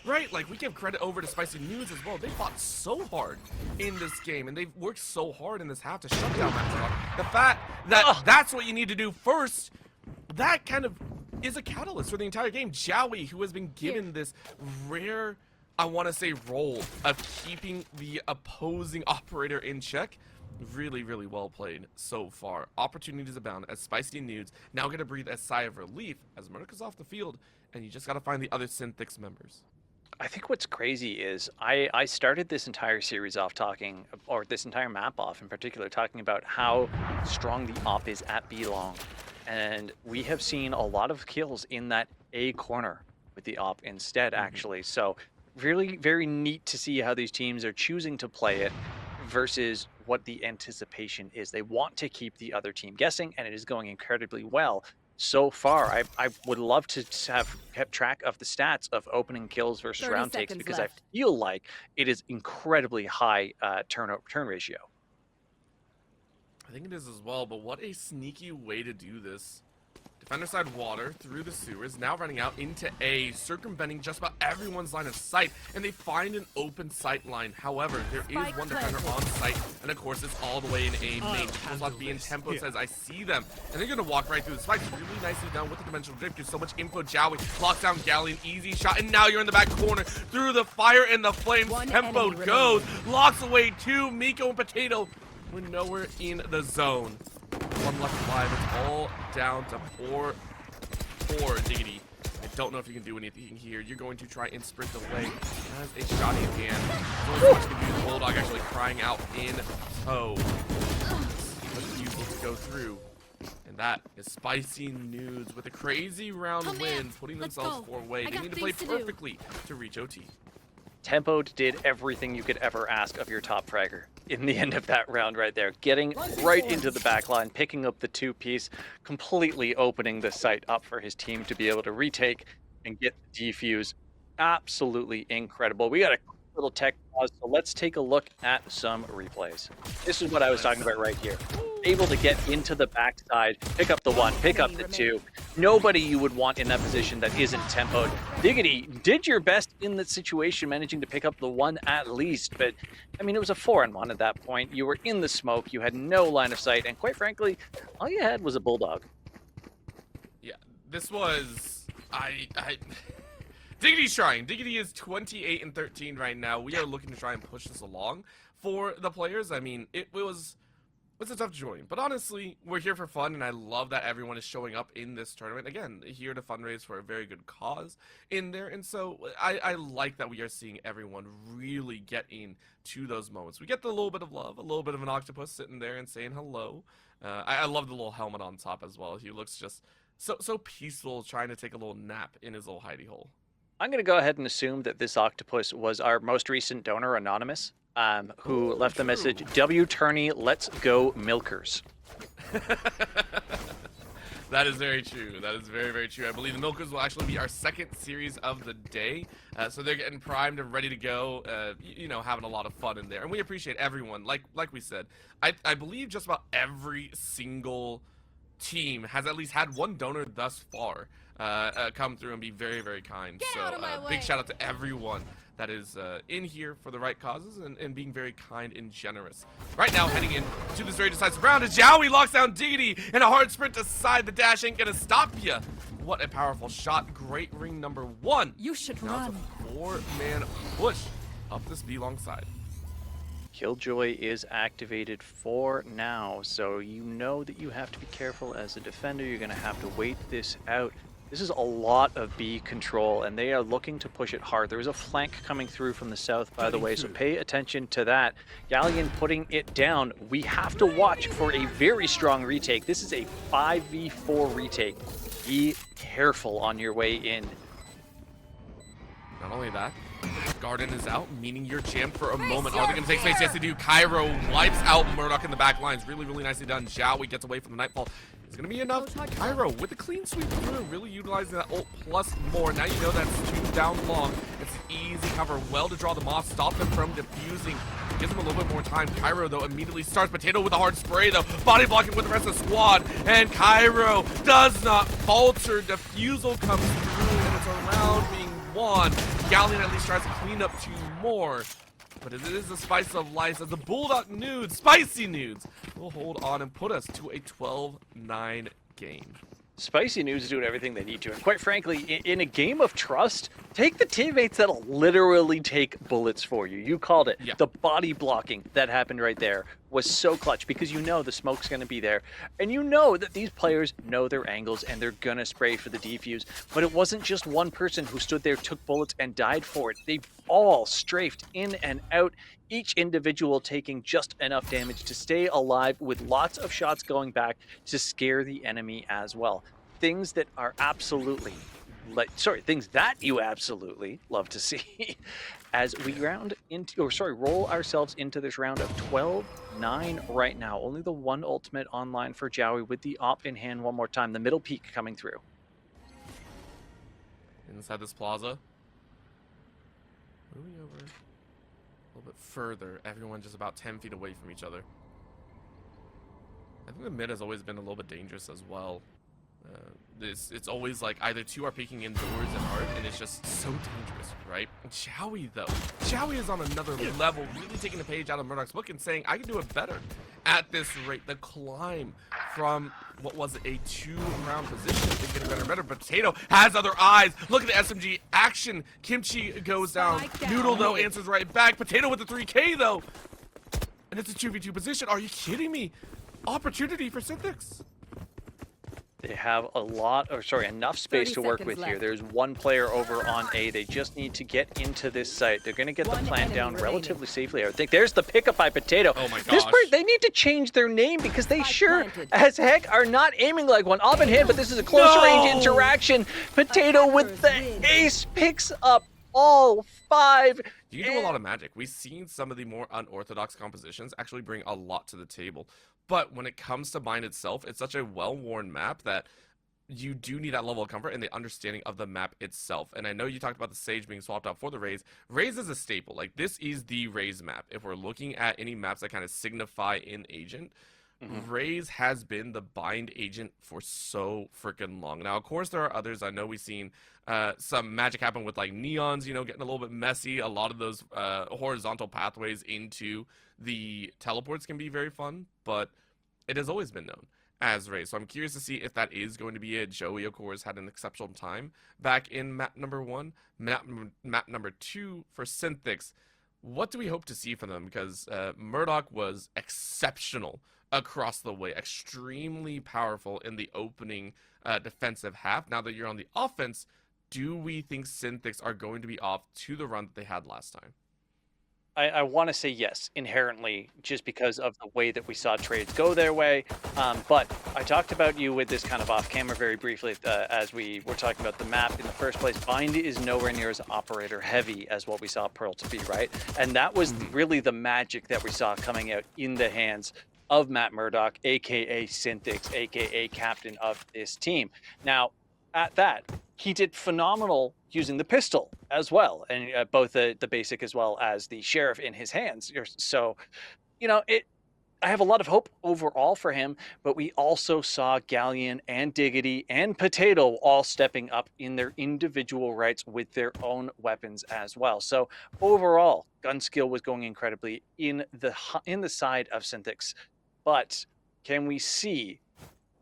right? Like, we give credit over to Spicy Noods as well. They fought so hard in this game, and they've worked so hard in this half to shut down Matt Murdock. The fact that that's what you need to do first, that kind of is a catalyst for the entire game. Jowie, who has been given this rare, I want to say, role of keeping the opposing operator in check. Really, really well played so far. Opportunities abound as Spicy Noods now get to breathe a sigh of relief as Murdock is off the field, and you just got to find the other SynTHICCS members. I think what's crazy is I started this entire series off talking, or this entire map off in particular, talking about how strong the op is at B long. And we have seen a lot of kills in that A corner with the op instead, actually. So really very neat to see how these teams are choosing to play it versus what the anticipation is. They want to keep the other team guessing, and it is going incredibly well so far. I would love to have kept track of the stats of opening kills versus 30 round takes, seconds because left. I feel like it is incredibly high turn ratio. I think it is as well, but what a sneaky way to do this. Defender side water through the sewers, now running out into A, circumventing just about everyone's line of sight, and they find an open sight line. However, there is one defender on site, and of course it's all the way in A main. People's left B, and Tempo says, I see them. And they're gonna walk right through the spikes, really nicely done with the dimensional drift. There's so much info. Jowie locks down Galleon, easy shot, and now you're in the back corner. Through the fire and the flames, Tempo goes, locks away 2, Miko and Potato. We're nowhere in the zone. One left alive. It's all down to poor Diggity. I don't know if you can do anything here. You're going to try and sprint away. Has a shot in hand. There's only so much you can do. The Bulldog actually crying out in tow. Refusal to go through. And that is Spicy Noods with a crazy round win, putting themselves 4 away. They need to play perfectly to reach OT. Tempo did everything you could ever ask of your top fragger in the end of that round right there. Getting right into the back line, picking up the 2-piece, completely opening the site up for his team to be able to retake and get the defuse. Absolutely incredible. We got a little tech pause, so let's take a look at some replays. This is what I was talking about right here. Able to get into the backside, pick up the 1, pick up the 2. Nobody you would want in that position that isn't tempoed. Diggity did your best in that situation, managing to pick up the 1 at least, but I mean, it was a 4-on-1 at that point. You were in the smoke, you had no line of sight, and quite frankly, all you had was a Bulldog. Yeah, this was... Diggity's trying. Diggity is 28-13 right now. We are looking to try and push this along for the players. I mean, it's a tough join, but honestly, we're here for fun, and I love that everyone is showing up in this tournament. Again, here to fundraise for a very good cause in there, and so I like that we are seeing everyone really get into those moments. We get the little bit of love, a little bit of an octopus sitting there and saying hello. I love the little helmet on top as well. He looks just so peaceful, trying to take a little nap in his little hidey hole. I'm going to go ahead and assume that this octopus was our most recent donor, Anonymous, who left the message, W. Turney, let's go milkers. That is very true. That is very, very true. I believe the Milkers will actually be our second series of the day. So they're getting primed and ready to go, you know, having a lot of fun in there. And we appreciate everyone. Like we said, I believe just about every single team has at least had one donor thus far come through and be very, very kind. So big shout out to everyone that is in here for the right causes and being very kind and generous. Right now, heading in to this very decisive round, as Jowie locks down Diggity, and a hard sprint aside. The dash ain't gonna stop ya. What a powerful shot. Great ring number 1. You should now run. It's a 4-man push up this B long side. Killjoy is activated for now, so you know that you have to be careful as a defender. You're going to have to wait this out. This is a lot of B control, and they are looking to push it hard. There is a flank coming through from the south, by the way, so pay attention to that. Galleon putting it down. We have to watch for a very strong retake. This is a 5v4 retake. be careful on your way in. Not only that, Garden is out, meaning you're jammed for a moment. Are they going to take space? Yes, they do. Cairo wipes out Murdoch in the back lines. Really, really nicely done. Zhaoui gets away from the Nightfall. It's going to be enough. Cairo with the clean sweep through, really utilizing that ult plus more. Now you know that's 2 down long. It's easy cover. Well to draw them off, stop them from defusing. Gives them a little bit more time. Cairo, though, immediately starts. Potato with a hard spray, though. Body blocking with the rest of the squad. And Cairo does not falter. Defusal comes through, and it's a round being won. Galleon at least tries to clean up 2 more. But it is the spice of life as the Bulldog Noods, spicy Noods, will hold on and put us to a 12-9 game. Spicy Noods is doing everything they need to. And quite frankly, in a game of trust, take the teammates that'll literally take bullets for you. You called it. Yeah. The body blocking that happened right there was so clutch because you know the smoke's going to be there. And you know that these players know their angles and they're going to spray for the defuse. But it wasn't just one person who stood there, took bullets, and died for it. They all strafed in and out, each individual taking just enough damage to stay alive with lots of shots going back to scare the enemy as well. Things that are absolutely, things that you absolutely love to see as we roll ourselves into this round of 12-9 right now. Only the one ultimate online for Zhaoui with the op in hand one more time. The middle peak coming through. Inside this plaza. Moving over a little bit further. Everyone just about 10 feet away from each other. I think the mid has always been a little bit dangerous as well. It's always like either 2 are peeking indoors and hard, and it's just so dangerous, right? Zhaoui, though. Zhaoui is on another level, really taking a page out of Murdoch's book and saying, I can do it better at this rate. The climb from what was a 2-round position is getting better and better. Potato has other eyes. Look at the SMG action. Kimchi goes down. Noodle, though, answers right back. Potato with the 3K, though. And it's a 2v2 position. Are you kidding me? Opportunity for SynTHICCS. They have enough space to work with here. There's one player over on A. They just need to get into this site. They're going to get the plant down relatively safely, I would think. There's the pickup by Potato. Oh my gosh. They need to change their name because they sure as heck are not aiming like one. Off in hand, but this is a close range interaction. Potato with the ace picks up all 5. You can do a lot of magic. We've seen some of the more unorthodox compositions actually bring a lot to the table. But when it comes to Bind itself, it's such a well-worn map that you do need that level of comfort and the understanding of the map itself. And I know you talked about the Sage being swapped out for the Raze. Raze is a staple. Like, this is the Raze map. If we're looking at any maps that kind of signify an agent, Raze has been the bind agent for so freaking long. Now, of course, there are others. I know we've seen some magic happen with, like, neons, you know, getting a little bit messy. A lot of those horizontal pathways into the teleports can be very fun, but it has always been known as Raze. So I'm curious to see if that is going to be it. Joey, of course, had an exceptional time back in map number 1. Map number 2 for SynTHICCS. What do we hope to see from them? Because Murdoch was exceptional across the way, extremely powerful in the opening defensive half. Now that you're on the offense, do we think SynTHICCS are going to be off to the run that they had last time? I want to say yes, inherently, just because of the way that we saw trades go their way. But I talked about you with this kind of off camera very briefly as we were talking about the map in the first place. Bind is nowhere near as operator heavy as what we saw Pearl to be, right? And that was really the magic that we saw coming out in the hands of Matt Murdoch, aka SynTHICCS, aka captain of this team. Now, at that, he did phenomenal using the pistol as well, and both the basic as well as the sheriff in his hands. So, you know, I have a lot of hope overall for him, but we also saw Galleon and Diggity and Potato all stepping up in their individual rights with their own weapons as well. So overall, gun skill was going incredibly in the side of SynTHICCS, but can we see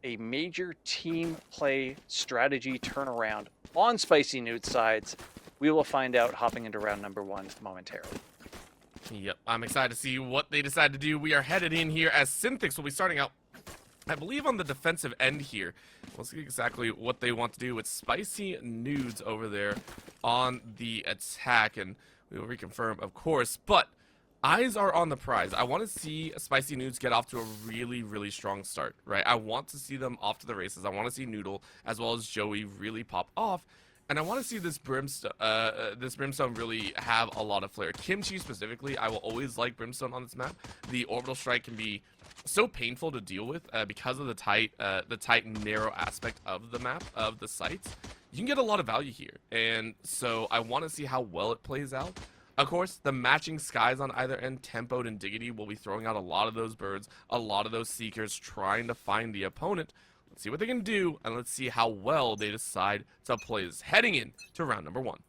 a major team play strategy turnaround on Spicy Noods sides? We will find out hopping into round number 1 momentarily. Yep, I'm excited to see what they decide to do. We are headed in here as SynTHICCS will be starting out, I believe, on the defensive end here. We'll see exactly what they want to do with Spicy Noods over there on the attack, and we will reconfirm, of course. But eyes are on the prize. I want to see Spicy Noods get off to a really, really strong start, right? I want to see them off to the races. I want to see Noodle as well as Joey really pop off. And I want to see this Brimstone really have a lot of flair. Kimchi specifically, I will always like Brimstone on this map. The orbital strike can be so painful to deal with because of the tight, narrow aspect of the map, of the sites. You can get a lot of value here. And so I want to see how well it plays out. Of course, the matching skies on either end, Tempoed and Diggity, will be throwing out a lot of those birds, a lot of those seekers, trying to find the opponent. Let's see what they can do, and let's see how well they decide to play this heading in to round number 1.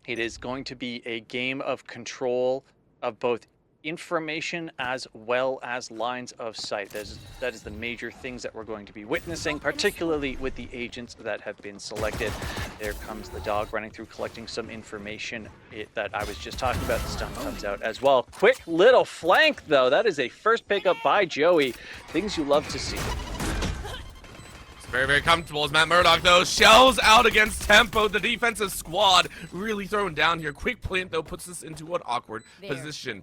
It is going to be a game of control of both information as well as lines of sight. That is the major things that we're going to be witnessing, particularly with the agents that have been selected. There comes the dog running through, collecting some information that I was just talking about. The stun comes out as well. Quick little flank, though. That is a first pickup by Joey. Things you love to see. Very, very comfortable as Matt Murdock, though, shells out against Tempo. The defensive squad really throwing down here. Quick plant, though, puts us into an awkward position.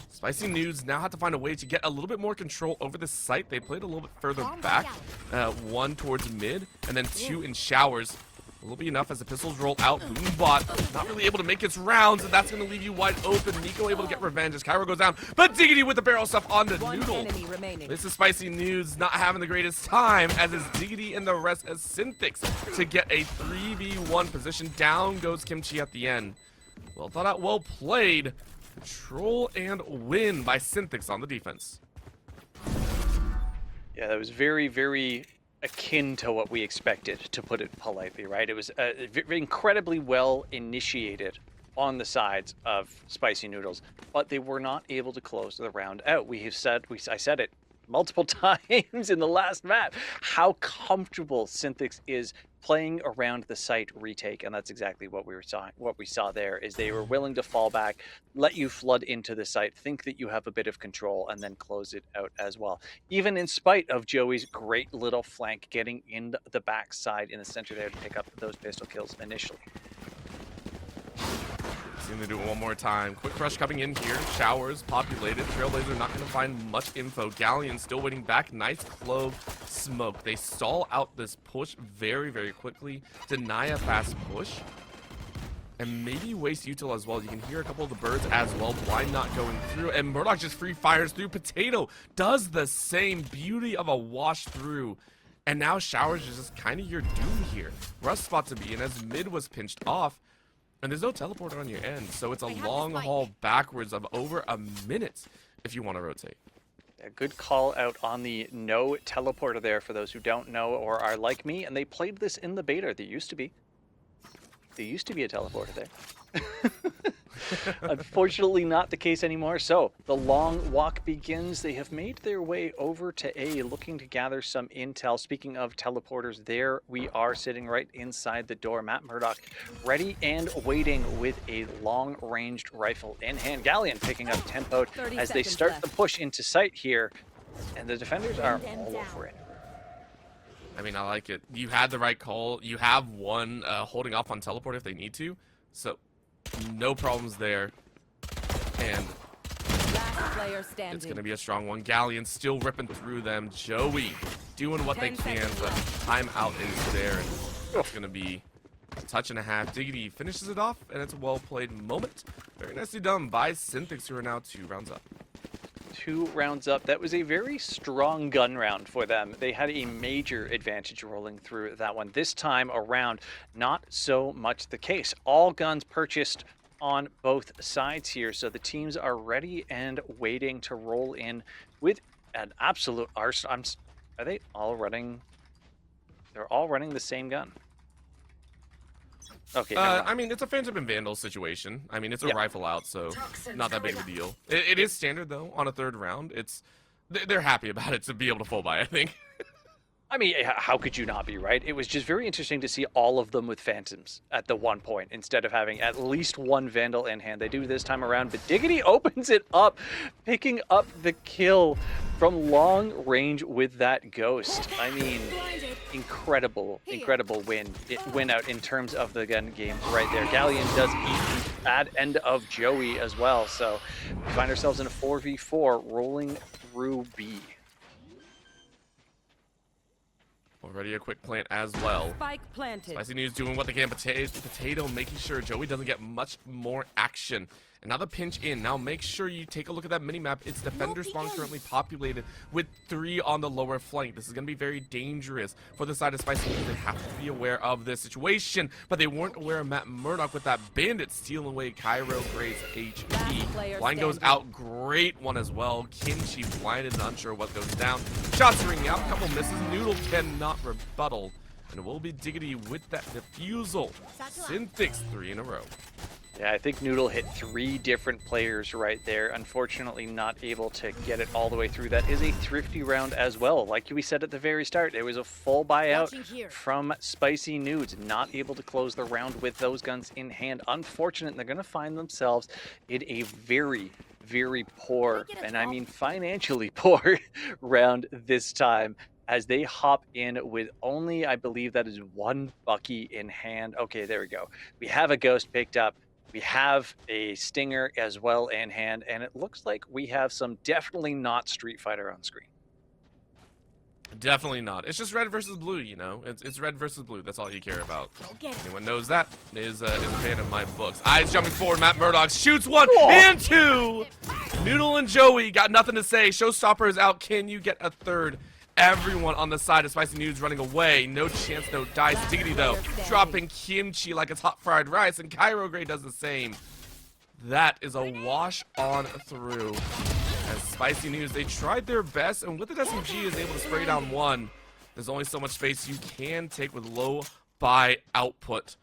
Spicy Noods now have to find a way to get a little bit more control over the site. They played a little bit further back. 1 towards mid, and then 2 in showers. Will be enough as the pistols roll out. Boombot not really able to make its rounds, and that's going to leave you wide open. Nico able to get revenge as Cairo goes down, but Diggity with the barrel stuff on the Noodle. This is Spicy Noods not having the greatest time, as is Diggity and the rest as SynTHICCS to get a 3v1 position. Down goes Kimchi at the end. Well thought out, well played. Control and win by SynTHICCS on the defense. Yeah, that was very, very akin to what we expected, to put it politely, right? It was incredibly well initiated on the sides of Spicy Noodles, but they were not able to close the round out. I said it multiple times in the last map, how comfortable SynTHICCS is playing around the site retake, and that's exactly what we saw there. Is they were willing to fall back, let you flood into the site, think that you have a bit of control, and then close it out as well, even in spite of Joey's great little flank getting in the backside in the center there to pick up those pistol kills initially. Seem to do it one more time. Quick rush coming in here. Showers populated. Trailblazer not going to find much info. Galleon still waiting back. Nice clove smoke. They stall out this push very, very quickly. Deny a fast push. And maybe waste util as well. You can hear a couple of the birds as well. Blind not going through. And Murdoch just free fires through. Potato does the same. Beauty of a wash through. And now Showers is just kind of your doom here. Rough spot to be in as mid was pinched off. And there's no teleporter on your end, so it's a long haul backwards of over a minute if you want to rotate. A good call out on the no teleporter there for those who don't know or are like me, and they played this in the beta. There used to be a teleporter there. Unfortunately not the case anymore. So the long walk begins. They have made their way over to A, looking to gather some intel. Speaking of teleporters, there we are sitting right inside the door. Matt Murdock ready and waiting with a long-ranged rifle in hand. Galleon picking up Tempoed as they start the push into sight here, and the defenders are all over it. I mean, I like it. You had the right call. You have one holding off on teleport if they need to, so no problems there. And it's going to be a strong one. Galleon still ripping through them. Joey doing what they can, but timeout is there. And it's going to be a touch and a half. Diggity finishes it off, and it's a well-played moment. Very nicely done by SynTHICCS, who are now 2 rounds up. 2 rounds up. That was a very strong gun round for them. They had a major advantage rolling through that one. This time around, not so much the case. All guns purchased on both sides here, so the teams are ready and waiting to roll in with an absolute arsenal. Are they all running? They're all running the same gun. Okay. I mean, it's a Phantom and Vandal situation. I mean, it's a rifle out, so not that big of a deal. It is standard, though, on a 3rd round. They're happy about it to be able to full buy, I think. I mean, how could you not be, right? It was just very interesting to see all of them with Phantoms at the one point, instead of having at least one Vandal in hand. They do this time around, but Diggity opens it up, picking up the kill from long range with that Ghost. I mean, incredible win out in terms of the gun game right there. Galleon does eat the bad end of Joey as well, so we find ourselves in a 4v4 rolling through B. Already a quick plant as well. Spike planted. Spicy News doing what they can. Potato making sure Joey doesn't get much more action. And now the pinch in. Now make sure you take a look at that minimap. Its defender spawn currently populated with 3 on the lower flank. This is going to be very dangerous for the side of Spicy News. They have to be aware of this situation, but they weren't aware of Matt Murdoch with that bandit stealing away Cairo Gray's HP. Line goes out. Great one as well. Kimchi blinded and unsure what goes down. Shots ringing out. A couple misses. Noodle cannot rebuttal. And it will be Diggity with that defusal. SynTHICCS 3 in a row. Yeah, I think Noodle hit 3 different players right there. Unfortunately, not able to get it all the way through. That is a thrifty round as well. Like we said at the very start, it was a full buyout from Spicy Noods. Not able to close the round with those guns in hand. Unfortunate, they're going to find themselves in a very, very poor, and I mean financially poor, round this time, as they hop in with only, I believe that is 1 Bucky in hand. Okay, there we go. We have a Ghost picked up. We have a Stinger as well in hand, and it looks like we have some definitely not Street Fighter on screen. Definitely not. It's just red versus blue, you know? It's red versus blue. That's all you care about. Anyone knows that is a fan of my books. Eyes jumping forward. Matt Murdoch shoots 1 and 2. Noodle and Joey got nothing to say. Showstopper is out. Can you get a third? Everyone on the side of Spicy News running away. No chance, no dice. Diggity, though, dropping Kimchi like it's hot fried rice, and Cairo Gray does the same. That is a wash on through. As Spicy News, they tried their best, and with the SMG is able to spray down 1. There's only so much space you can take with low buy output.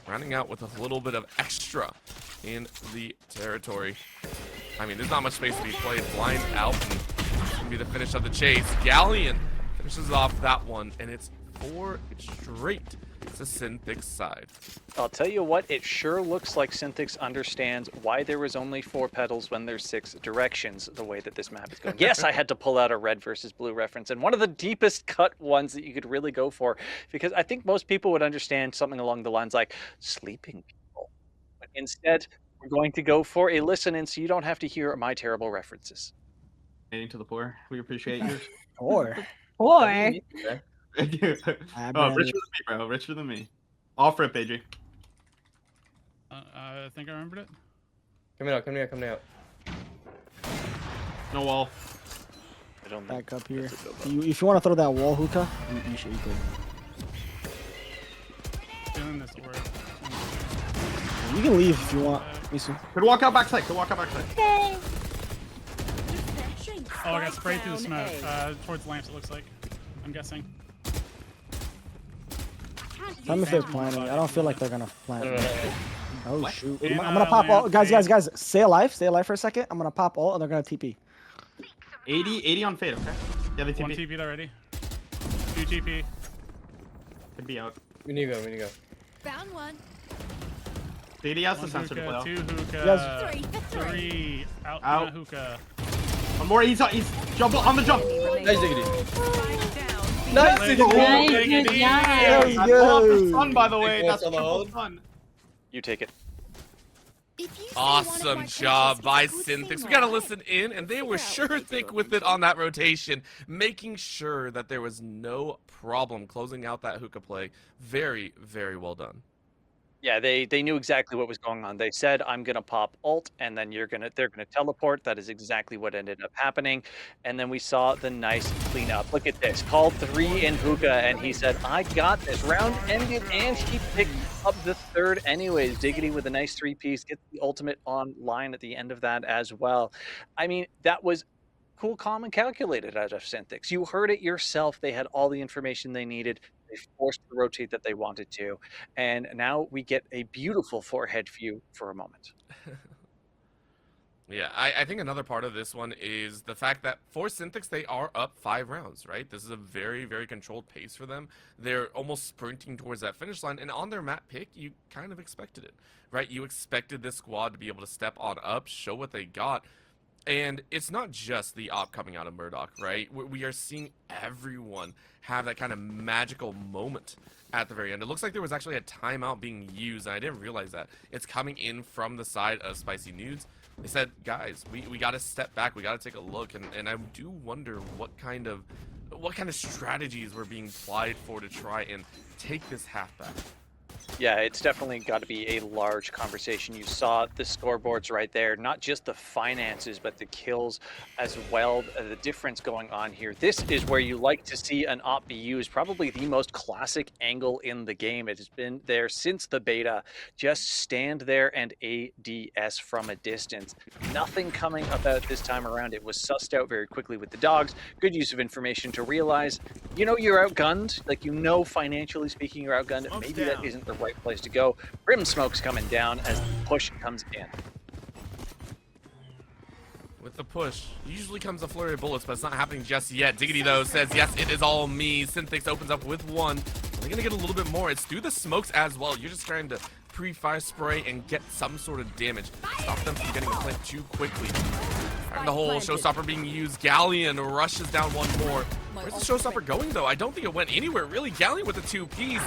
Rounding out with a little bit of extra in the territory. I mean, there's not much space to be played. Blind out, and be the finish of the chase. Galleon finishes off that one, and it's 4 straight to SynTHICCS side. I'll tell you what, it sure looks like SynTHICCS understands why there was only 4 pedals when there's 6 directions, the way that this map is going. Yes, I had to pull out a red versus blue reference, and one of the deepest cut ones that you could really go for, because I think most people would understand something along the lines like sleeping people. But instead, we're going to go for a listen in so you don't have to hear my terrible references. To the poor. We appreciate yours. Or. Thank you. Oh, richer than me, bro. Richer than me. All for it, AJ. I think I remembered it. Coming out. No wall. I don't Back up here. If you want to throw that wall hookah, you should. You could. Doing this word. You can leave if you want. Could walk out backside. Could walk out backside. Oh, I got sprayed through the smoke. Towards lamps, it looks like. I'm guessing. Tell me if they're planning. I don't feel like they're gonna plant. Oh shoot! I'm And, gonna pop all. lamp, Guys, stay alive. Stay alive for a second. I'm gonna pop all, and they're gonna TP. 80 on fade. Okay. Yeah, they 1 TP. TP'd already. 2 TP. Could be out. We need to go. Found one. DD has the 1 sensor to play hookah, out. 2 hookah. Yes. 3. 3 out. Out. Hookah. One more. He's jump on the jump. Nice Diggity. Nice Nice Diggity. There we That's all for go. fun, by the way. Big That's ones on the triple hold. fun. You take it. Awesome job by SynTHICCS. We got to listen in, and they were sure thick with it on that rotation, making sure that there was no problem closing out that hookah play. Very, very well done. Yeah, they knew exactly what was going on. They said, I'm gonna pop ult, and then they're gonna teleport. That is exactly what ended up happening. And then we saw the nice cleanup. Look at this. Called 3 in hookah, and he said, I got this. Round ended, and he picked up the 3rd anyways. Diggity with a nice 3-piece, gets the ultimate online at the end of that as well. I mean, that was cool, calm, and calculated out of SynTHICCS. You heard it yourself. They had all the information they needed. They forced the rotate that they wanted to. And now we get a beautiful forehead view for a moment. Yeah, I think another part of this one is the fact that for SynTHICCS, they are up 5 rounds, right? This is a very, very controlled pace for them. They're almost sprinting towards that finish line. And on their map pick, you kind of expected it, right? You expected this squad to be able to step on up, show what they got. And it's not just the op coming out of Murdoch, right? We are seeing everyone have that kind of magical moment at the very end. It looks like there was actually a timeout being used, and I didn't realize that. It's coming in from the side of Spicy Noods. They said, guys, we got to step back. We got to take a look, and I do wonder what kind of strategies were being applied for to try and take this half back. Yeah, it's definitely got to be a large conversation. You saw the scoreboards right there, not just the finances, but the kills as well. The difference going on here. This is where you like to see an op be used. Probably the most classic angle in the game. It has been there since the beta. Just stand there and ADS from a distance. Nothing coming about this time around. It was sussed out very quickly with the dogs. Good use of information to realize, you know, you're outgunned. Like, you know, financially speaking, you're outgunned. Maybe that isn't the right place to go. Grim Smoke's coming down as the push comes in. With the push, usually comes a flurry of bullets, but it's not happening just yet. Diggity, though, says, yes, it is all me. SynTHICCS opens up with one. They're going to get a little bit more. It's through the smokes as well. You're just trying to pre-fire spray and get some sort of damage. Stop them from getting a plant too quickly. And the whole showstopper being used. Galleon rushes down one more. Where's the showstopper going, though? I don't think it went anywhere, really. Galleon with a two-piece.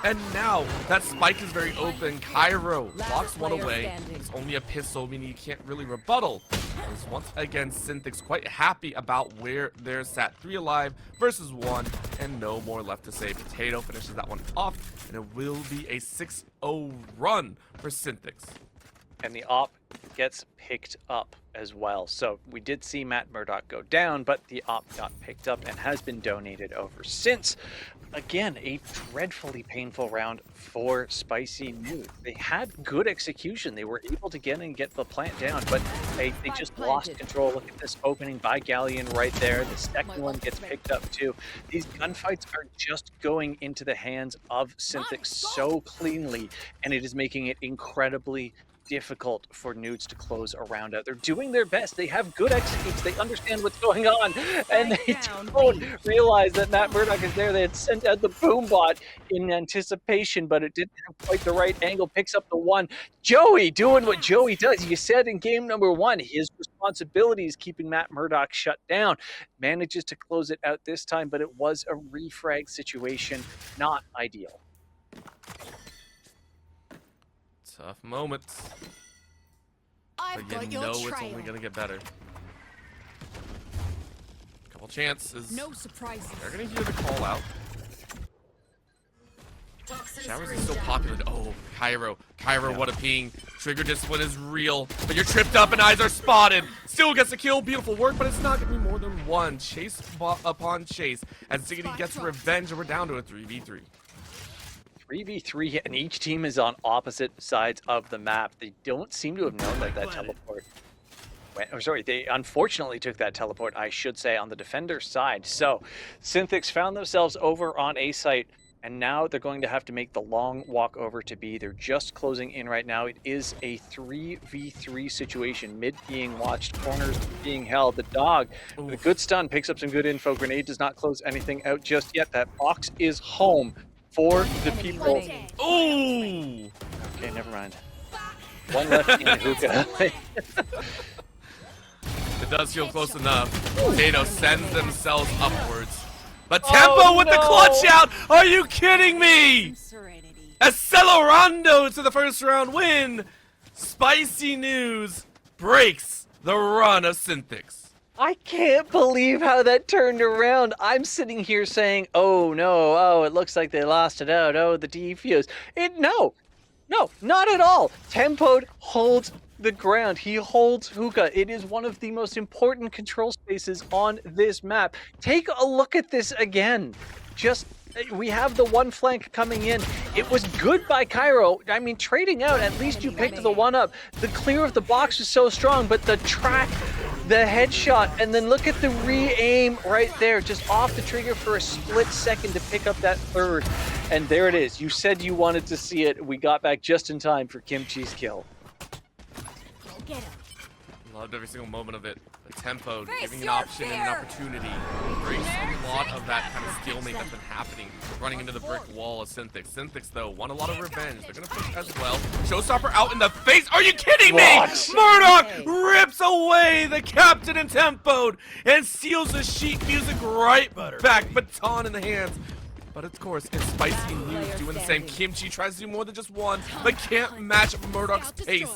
And now that spike is very open. Cairo locks one away. It's only a pistol, meaning you can't really rebuttal. As once again, SynTHICCS quite happy about where they're sat. 3 alive versus 1, and no more left to say. Potato finishes that one off, and it will be a 6-0 run for SynTHICCS. And the op gets picked up as well. So we did see Matt Murdoch go down, but the op got picked up and has been donated over since. Again, a dreadfully painful round for Spicy Noods. They had good execution. They were able to get the plant down, but they just lost control. Look at this opening by Galleon right there. The second one gets picked up too. These gunfights are just going into the hands of SynTHICCS so cleanly, and it is making it incredibly difficult for Noods to close a round out. They're doing their best. They have good executes. They understand what's going on, and they don't realize that Matt Murdoch is there. They had sent out the boom bot in anticipation, but it didn't have quite the right angle. Picks up the one. Joey doing what Joey does. You said in game number 1, his responsibility is keeping Matt Murdoch shut down. Manages to close it out this time, but it was a refrag situation. Not ideal. Tough moments. But you know it's only gonna get better. Couple chances. No surprises. They're gonna hear the call out. Showers is so popular. Oh, Cairo. What a ping. Trigger discipline is real. But you're tripped up and eyes are spotted. Still gets a kill. Beautiful work, but it's not gonna be more than one. Chase upon chase. As Diggity gets revenge, and we're down to a 3v3. 3v3, and each team is on opposite sides of the map. They don't seem to have known that teleport went. Oh, sorry, they unfortunately took that teleport, I should say, on the defender side. So SynTHICCS found themselves over on A site, and now they're going to have to make the long walk over to B. They're just closing in right now. It is a 3v3 situation. Mid being watched, corners being held. The dog, with a good stun, picks up some good info. Grenade does not close anything out just yet. That box is home for the people. Ooh! Okay, never mind. One left in hookah. It does feel close enough. Potato sends themselves upwards. But Tempo with the clutch out! Are you kidding me? Accelerando to the first round win! Spicy News breaks the run of SynTHICCS. I can't believe how that turned around. I'm sitting here saying, oh no, oh, it looks like they lost it out. Oh, the defuse. No, not at all. Tempo holds the ground. He holds hookah. It is one of the most important control spaces on this map. Take a look at this again. We have the one flank coming in. It was good by Cairo. I mean, trading out, at least you picked the one up. The clear of the box is so strong, but the track, the headshot, and then look at the re-aim right there, just off the trigger for a split second to pick up that third. And there it is. You said you wanted to see it. We got back just in time for Kimchi's kill. Loved every single moment of it. The tempo, giving an option and an opportunity. Breaks a lot of that kind of stalemate that's been happening. Running into the brick wall of SynTHICCS. SynTHICCS, though, want a lot of revenge. They're going to push as well. Showstopper out in the face. Are you kidding me? What? Murdoch rips away the captain and tempoed and seals the sheet music right back. Baton in the hands. But of course, it's Spicy Noods doing the same. Kimchi tries to do more than just one, but can't match Murdoch's pace.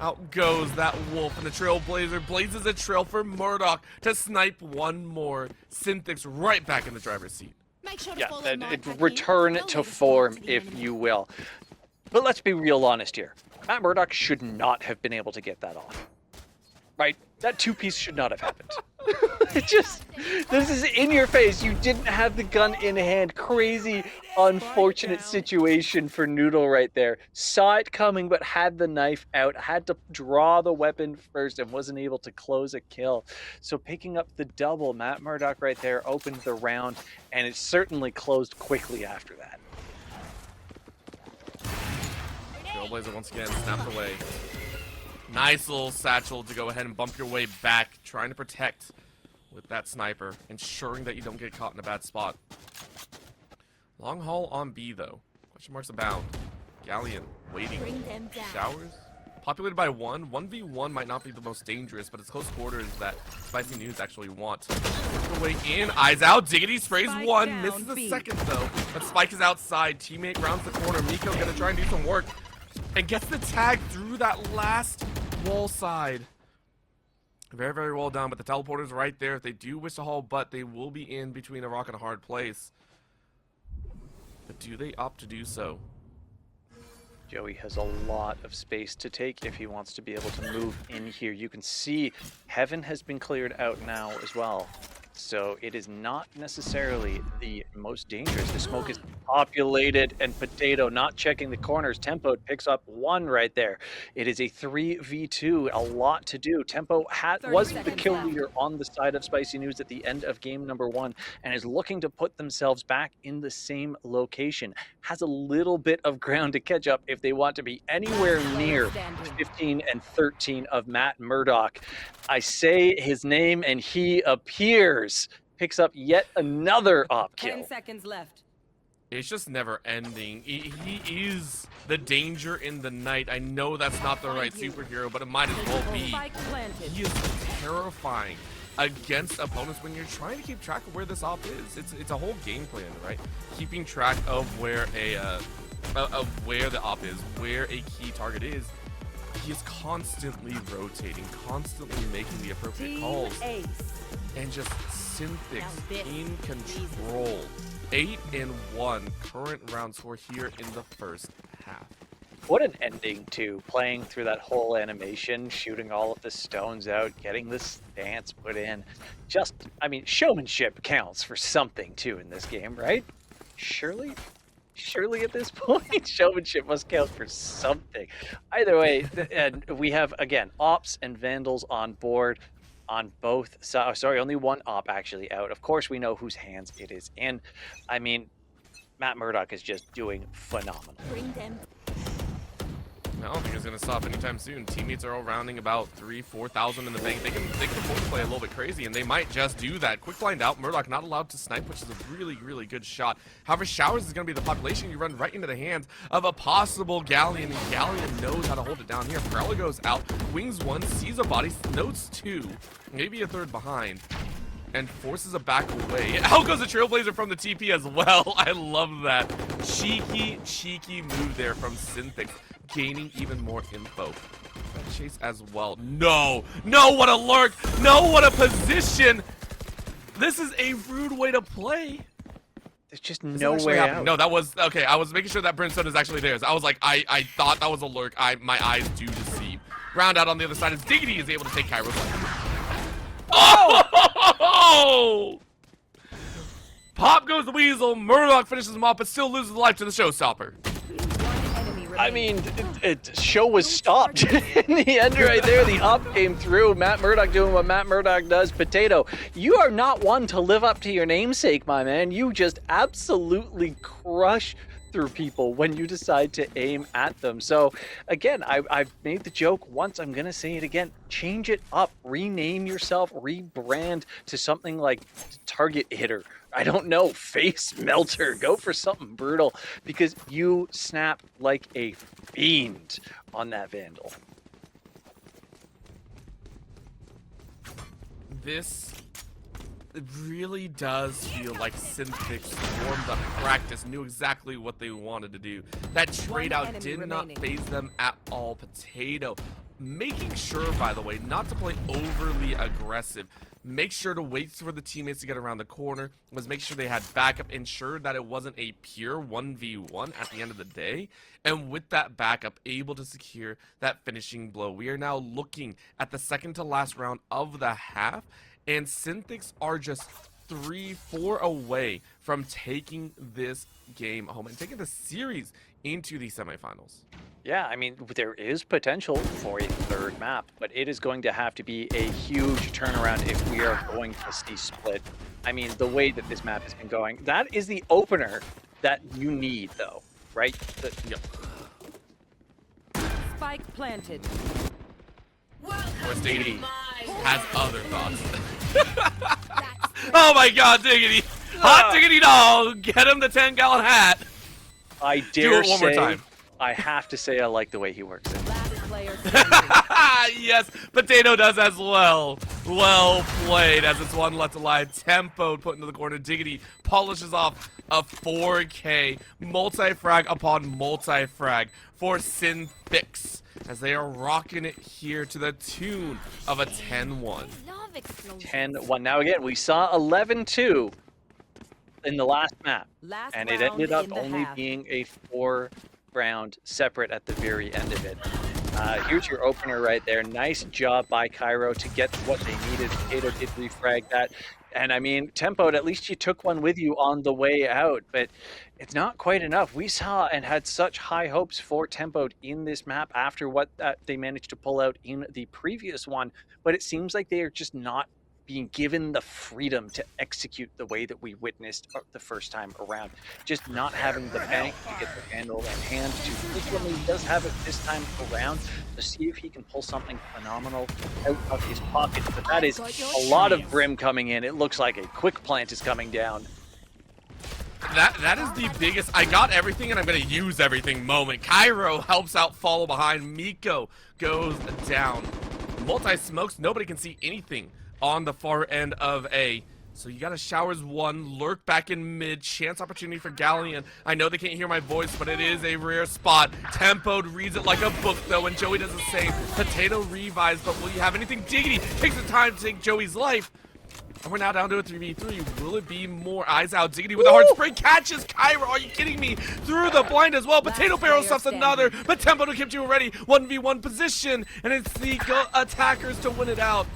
Out goes that wolf, and the Trailblazer blazes a trail for Murdoch to snipe one more. SynTHICCS right back in the driver's seat. Yeah, return to form, if you will. But let's be real honest here. Matt Murdoch should not have been able to get that off. Right? That two-piece should not have happened. This is in your face. You didn't have the gun in hand. Crazy, unfortunate situation for Noodle right there. Saw it coming, but had the knife out. Had to draw the weapon first and wasn't able to close a kill. So picking up the double, Matt Murdoch right there opened the round, and it certainly closed quickly after that. Trailblazer once again snapped away. Nice little satchel to go ahead and bump your way back, trying to protect with that sniper, ensuring that you don't get caught in a bad spot. Long haul on B, though. Question marks abound. Galleon waiting. Showers populated by 1v1 might not be the most dangerous, but it's close quarters that Spicy Noods actually want. The way in, eyes out, Diggity sprays Spike one, down, misses the B. second though, but Spike is outside. Teammate rounds the corner. Miko gonna try and do some work and gets the tag through that last wall side. Very, very well done, but the teleporter's right there. If they do wish to haul butt, they will be in between a rock and a hard place. But do they opt to do so? Joey has a lot of space to take if he wants to be able to move in here. You can see Heaven has been cleared out now as well. So it is not necessarily the most dangerous. The smoke is populated, and Potato not checking the corners. Tempo picks up one right there. It is a 3v2, a lot to do. Tempo was the kill leader on the side of Spicy Noods at the end of game number 1 and is looking to put themselves back in the same location. Has a little bit of ground to catch up if they want to be anywhere near 15 and 13 of Matt Murdoch. I say his name and he appears. Picks up yet another op kill. 10 seconds left. It's just never ending. He is the danger in the night. I know that's not the right superhero, but it might as well be. Spike planted. He is terrifying against opponents when you're trying to keep track of where this op is. It's a whole game plan, right? Keeping track of where where the op is, where a key target is. He is constantly rotating, constantly making the appropriate calls, and just SynTHICCS in control. 8-1 current round score here in the first half. What an ending to playing through that whole animation, shooting all of the stones out, getting the stance put in. Just, I mean, showmanship counts for something too in this game, right? Surely at this point, showmanship must count for something. Either way, and we have, again, ops and vandals on board on both sides. Sorry, only one op actually out. Of course, we know whose hands it is in. I mean, Matt Murdoch is just doing phenomenal. I don't think it's going to stop anytime soon. Teammates are all rounding about 3,000-4,000 in the bank. They can afford to play a little bit crazy, and they might just do that. Quick blind out. Murdoch not allowed to snipe, which is a really, really good shot. However, Showers is going to be the population. You run right into the hands of a possible Galleon, and Galleon knows how to hold it down here. Perella goes out. Wings 1, sees a body, notes 2, maybe a third behind, and forces a back away. Out goes the Trailblazer from the TP as well. I love that. Cheeky move there from SynTHICCS. Gaining even more info. Chase as well. No, what a lurk. No, what a position. This is a rude way to play. There's just no way out. No, that was, okay, I was making sure that Brimstone is actually theirs. I was like, I thought that was a lurk. My eyes do deceive. Round out on the other side as Diggity is able to take Kairo's life. Oh! Pop goes the Weasel. Murdoch finishes him off, but still loses life to the Showstopper. I mean, show was stopped in the end right there. The op came through. Matt Murdoch doing what Matt Murdoch does. Potato, you are not one to live up to your namesake, my man. You just absolutely crush through people when you decide to aim at them. So again, I've made the joke once, I'm gonna say it again. Change it up, rename yourself, rebrand to something like Target Hitter. I don't know, Face Melter. Go for something brutal because you snap like a fiend on that Vandal. This really does feel like SynTHICCS warmed up practice, knew exactly what they wanted to do. That trade out enemy did remaining. not phase them at all. Potato making sure, by the way, not to play overly aggressive. Make sure to wait for the teammates to get around the corner. Was make sure they had backup, ensure that it wasn't a pure 1v1 at the end of the day. And with that backup, able to secure that finishing blow. We are now looking at the second to last round of the half. And SynTHICCS are just 3-4 away from taking this game home and taking the series into the semifinals. Yeah, I mean, there is potential for a third map, but it is going to have to be a huge turnaround if we are going to see split. I mean, the way that this map has been going, that is the opener that you need, though, right? Yep. Spike planted. Or Diggity has other thoughts. Oh my god, Diggity! Hot Diggity dog! Get him the 10-gallon hat! I Do dare it one more say, time. I have to say I like the way he works it. Last player standing. Yes, Potato does as well. Well played as it's one left alive. Tempo put into the corner. Diggity polishes off a 4K multi-frag upon multi-frag for SynTHICCS as they are rocking it here to the tune of a 10-1. 10-1. Now again, we saw 11-2 in the last map, Last and it round ended up in the only half. being a 4-round separate at the very end of it. Here's your opener right there. Nice job by Cairo to get what they needed. Potato did refrag that. And I mean, Tempoed, at least you took one with you on the way out, but it's not quite enough. We saw and had such high hopes for Tempoed in this map after what they managed to pull out in the previous one, but it seems like they are just not being given the freedom to execute the way that we witnessed the first time around. Just not having the bank to get the handle and hand to frequently does have it this time around to see if he can pull something phenomenal out of his pocket. But that is a lot of Brim coming in. It looks like a quick plant is coming down. That is the biggest I got everything and I'm gonna use everything moment. Cairo helps out follow behind. Miko goes down. Multi-smokes, nobody can see anything on the far end of A. So you got a Showers 1, lurk back in mid, chance opportunity for Galleon. I know they can't hear my voice, but it is a rare spot. Tempoed reads it like a book though, and Joey does the same. Potato revives, but will you have anything? Diggity takes the time to take Joey's life. And we're now down to a 3v3. Will it be more? Eyes out. Diggity with a hard spray catches Cairo. Are you kidding me? Through the blind as well. Potato barrel stuffs another, but Tempo to keep you ready. 1v1 position, and it's the attackers to win it out.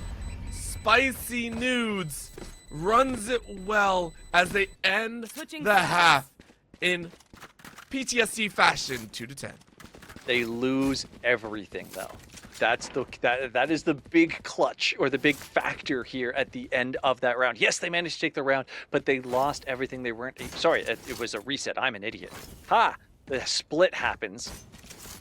Spicy Noods runs it well as they end the half in PTSD fashion, 2-10. They lose everything though. That is the big clutch or the big factor here at the end of that round. Yes, they managed to take the round, but they lost everything. They weren't. Sorry, it was a reset. I'm an idiot. Ha! The split happens.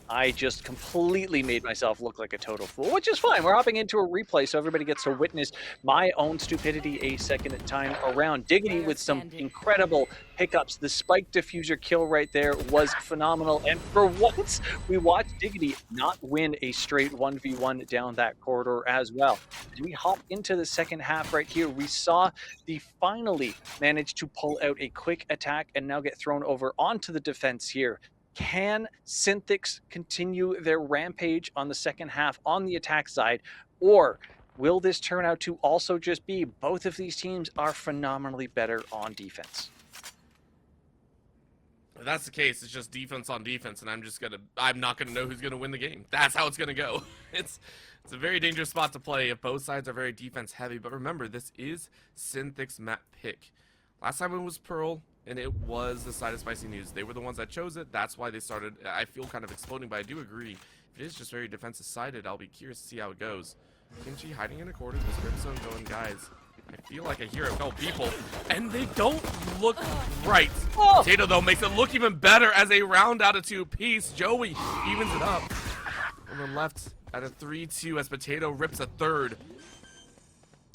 I just completely made myself look like a total fool, which is fine. We're hopping into a replay so everybody gets to witness my own stupidity a second time around. Diggity with some incredible pickups. The spike diffuser kill right there was phenomenal. And for once, we watched Diggity not win a straight 1v1 down that corridor as well. As we hop into the second half right here, we saw the finally manage to pull out a quick attack and now get thrown over onto the defense here. Can SynTHICCS continue their rampage on the second half on the attack side, or will this turn out to also just be both of these teams are phenomenally better on defense? If that's the case, it's just defense on defense, and I'm not gonna know who's gonna win the game. That's how it's gonna go. It's a very dangerous spot to play if both sides are very defense heavy. But remember, this is SynTHICCS map pick. Last time it was Pearl, and it was the side of Spicy News. They were the ones that chose it. That's why they started, I feel, kind of exploding, but I do agree. If it is just very defensive sided, I'll be curious to see how it goes. Kimchi hiding in a corner, this Brimstone going, guys, I feel like I hear a couple people, and they don't look right. Oh. Potato, though, makes it look even better as they round out a 2-piece. Joey evens it up. And then left at a 3-2 as Potato rips a third.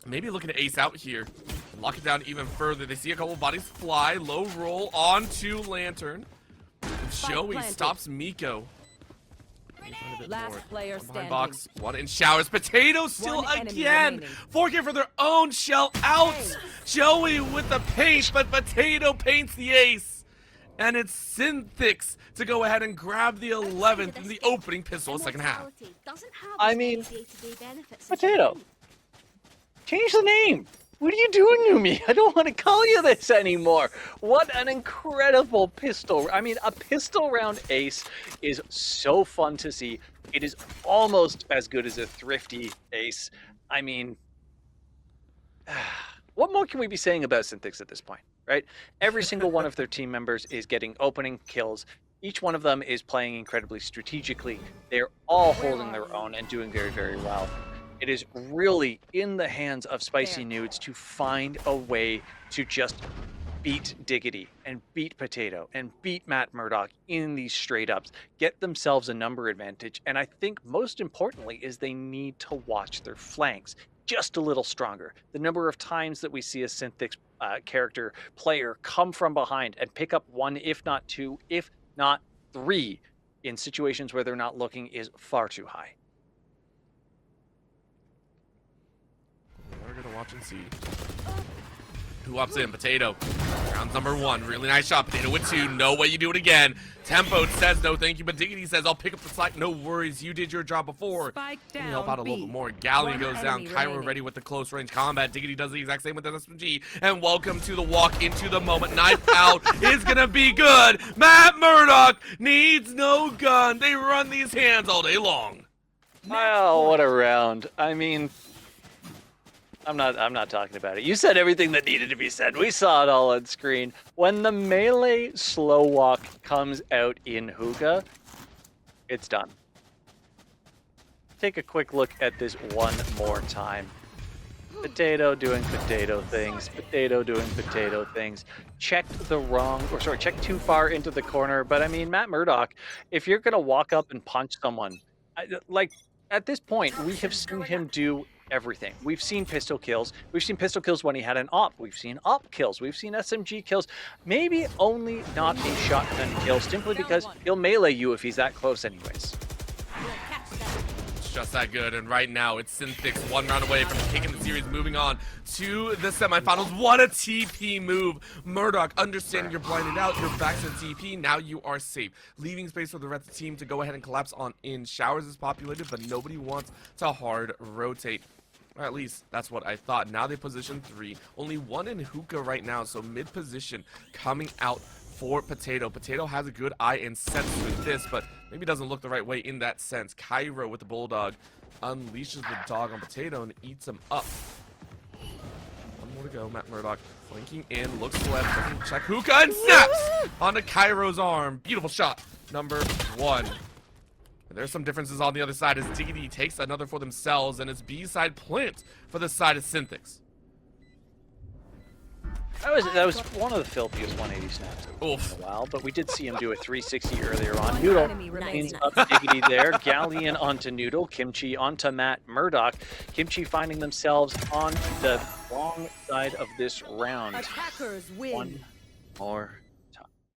Maybe looking to ace out here. Lock it down even further. They see a couple bodies fly. Low roll onto Lantern. Joey planted. stops Miko. Last player Behind standing. box, one in showers. Potato still One enemy again. remaining. 4K for their own shell out. Joey with the paint, but Potato paints the ace. And it's SynTHICCS to go ahead and grab the 11th in the opening pistol second half. I mean, Potato. Change the name. What are you doing to me? I don't want to call you this anymore. What an incredible pistol. I mean, a pistol round ace is so fun to see. It is almost as good as a thrifty ace. I mean, what more can we be saying about SynTHICCS at this point, right? Every single one of their team members is getting opening kills. Each one of them is playing incredibly strategically. They're all holding their own and doing very, very well. It is really in the hands of Spicy Noods to find a way to just beat Diggity and beat Potato and beat Matt Murdock in these straight ups, get themselves a number advantage. And I think most importantly is they need to watch their flanks just a little stronger. The number of times that we see a SynTHICCS character player come from behind and pick up 1, if not 2, if not 3 in situations where they're not looking is far too high. We're gonna watch and see who ups in. Potato, round number 1, really nice shot. Potato with 2, no way you do it again. Tempo says no thank you, but Diggity says I'll pick up the slack. No worries, you did your job before. Spike Let me down. help out a little B. bit more. Galleon One goes down. enemy Cairo remaining. ready with the close range combat. Diggity does the exact same with the SMG. And welcome to the walk into the moment. Knife out is gonna be good. Matt Murdock needs no gun. They run these hands all day long. Wow, what a round. I mean, I'm not talking about it. You said everything that needed to be said. We saw it all on screen. When the melee slow walk comes out in hookah, it's done. Take a quick look at this one more time. Potato doing potato things. Potato doing potato things. Checked too far into the corner. But I mean, Matt Murdock, if you're gonna walk up and punch someone, at this point, we have seen him do everything. We've seen pistol kills. We've seen pistol kills when he had an op. We've seen op kills. We've seen SMG kills. Maybe only not a shotgun kill, simply because he'll melee you if he's that close anyways. It's just that good, and right now it's SynTHICCS 1 round away from taking the series, moving on to the semifinals. What a TP move. Murdock, understanding you're blinded out, you're back to the TP, now you are safe. Leaving space for the rest of the team to go ahead and collapse on in. Showers is populated, but nobody wants to hard rotate. Or at least that's what I thought. Now they position 3. Only 1 in hookah right now, so mid position coming out for Potato. Potato has a good eye and sense with this, but maybe doesn't look the right way in that sense. Cairo with the Bulldog unleashes the dog on Potato and eats him up. 1 more to go. Matt Murdock flanking in, looks left, doesn't check hookah, and snaps onto Cairo's arm. Beautiful shot, number 1. There's some differences on the other side as Diggity takes another for themselves, and it's B-side plant for the side of SynTHICCS. That was one of the filthiest 180 snaps in a Oof. while, but we did see him do a 360 earlier on. Noodle enemy cleans remaining. up Diggity there. Galleon onto Noodle. Kimchi onto Matt Murdock. Kimchi finding themselves on the wrong side of this round. Attackers win. One more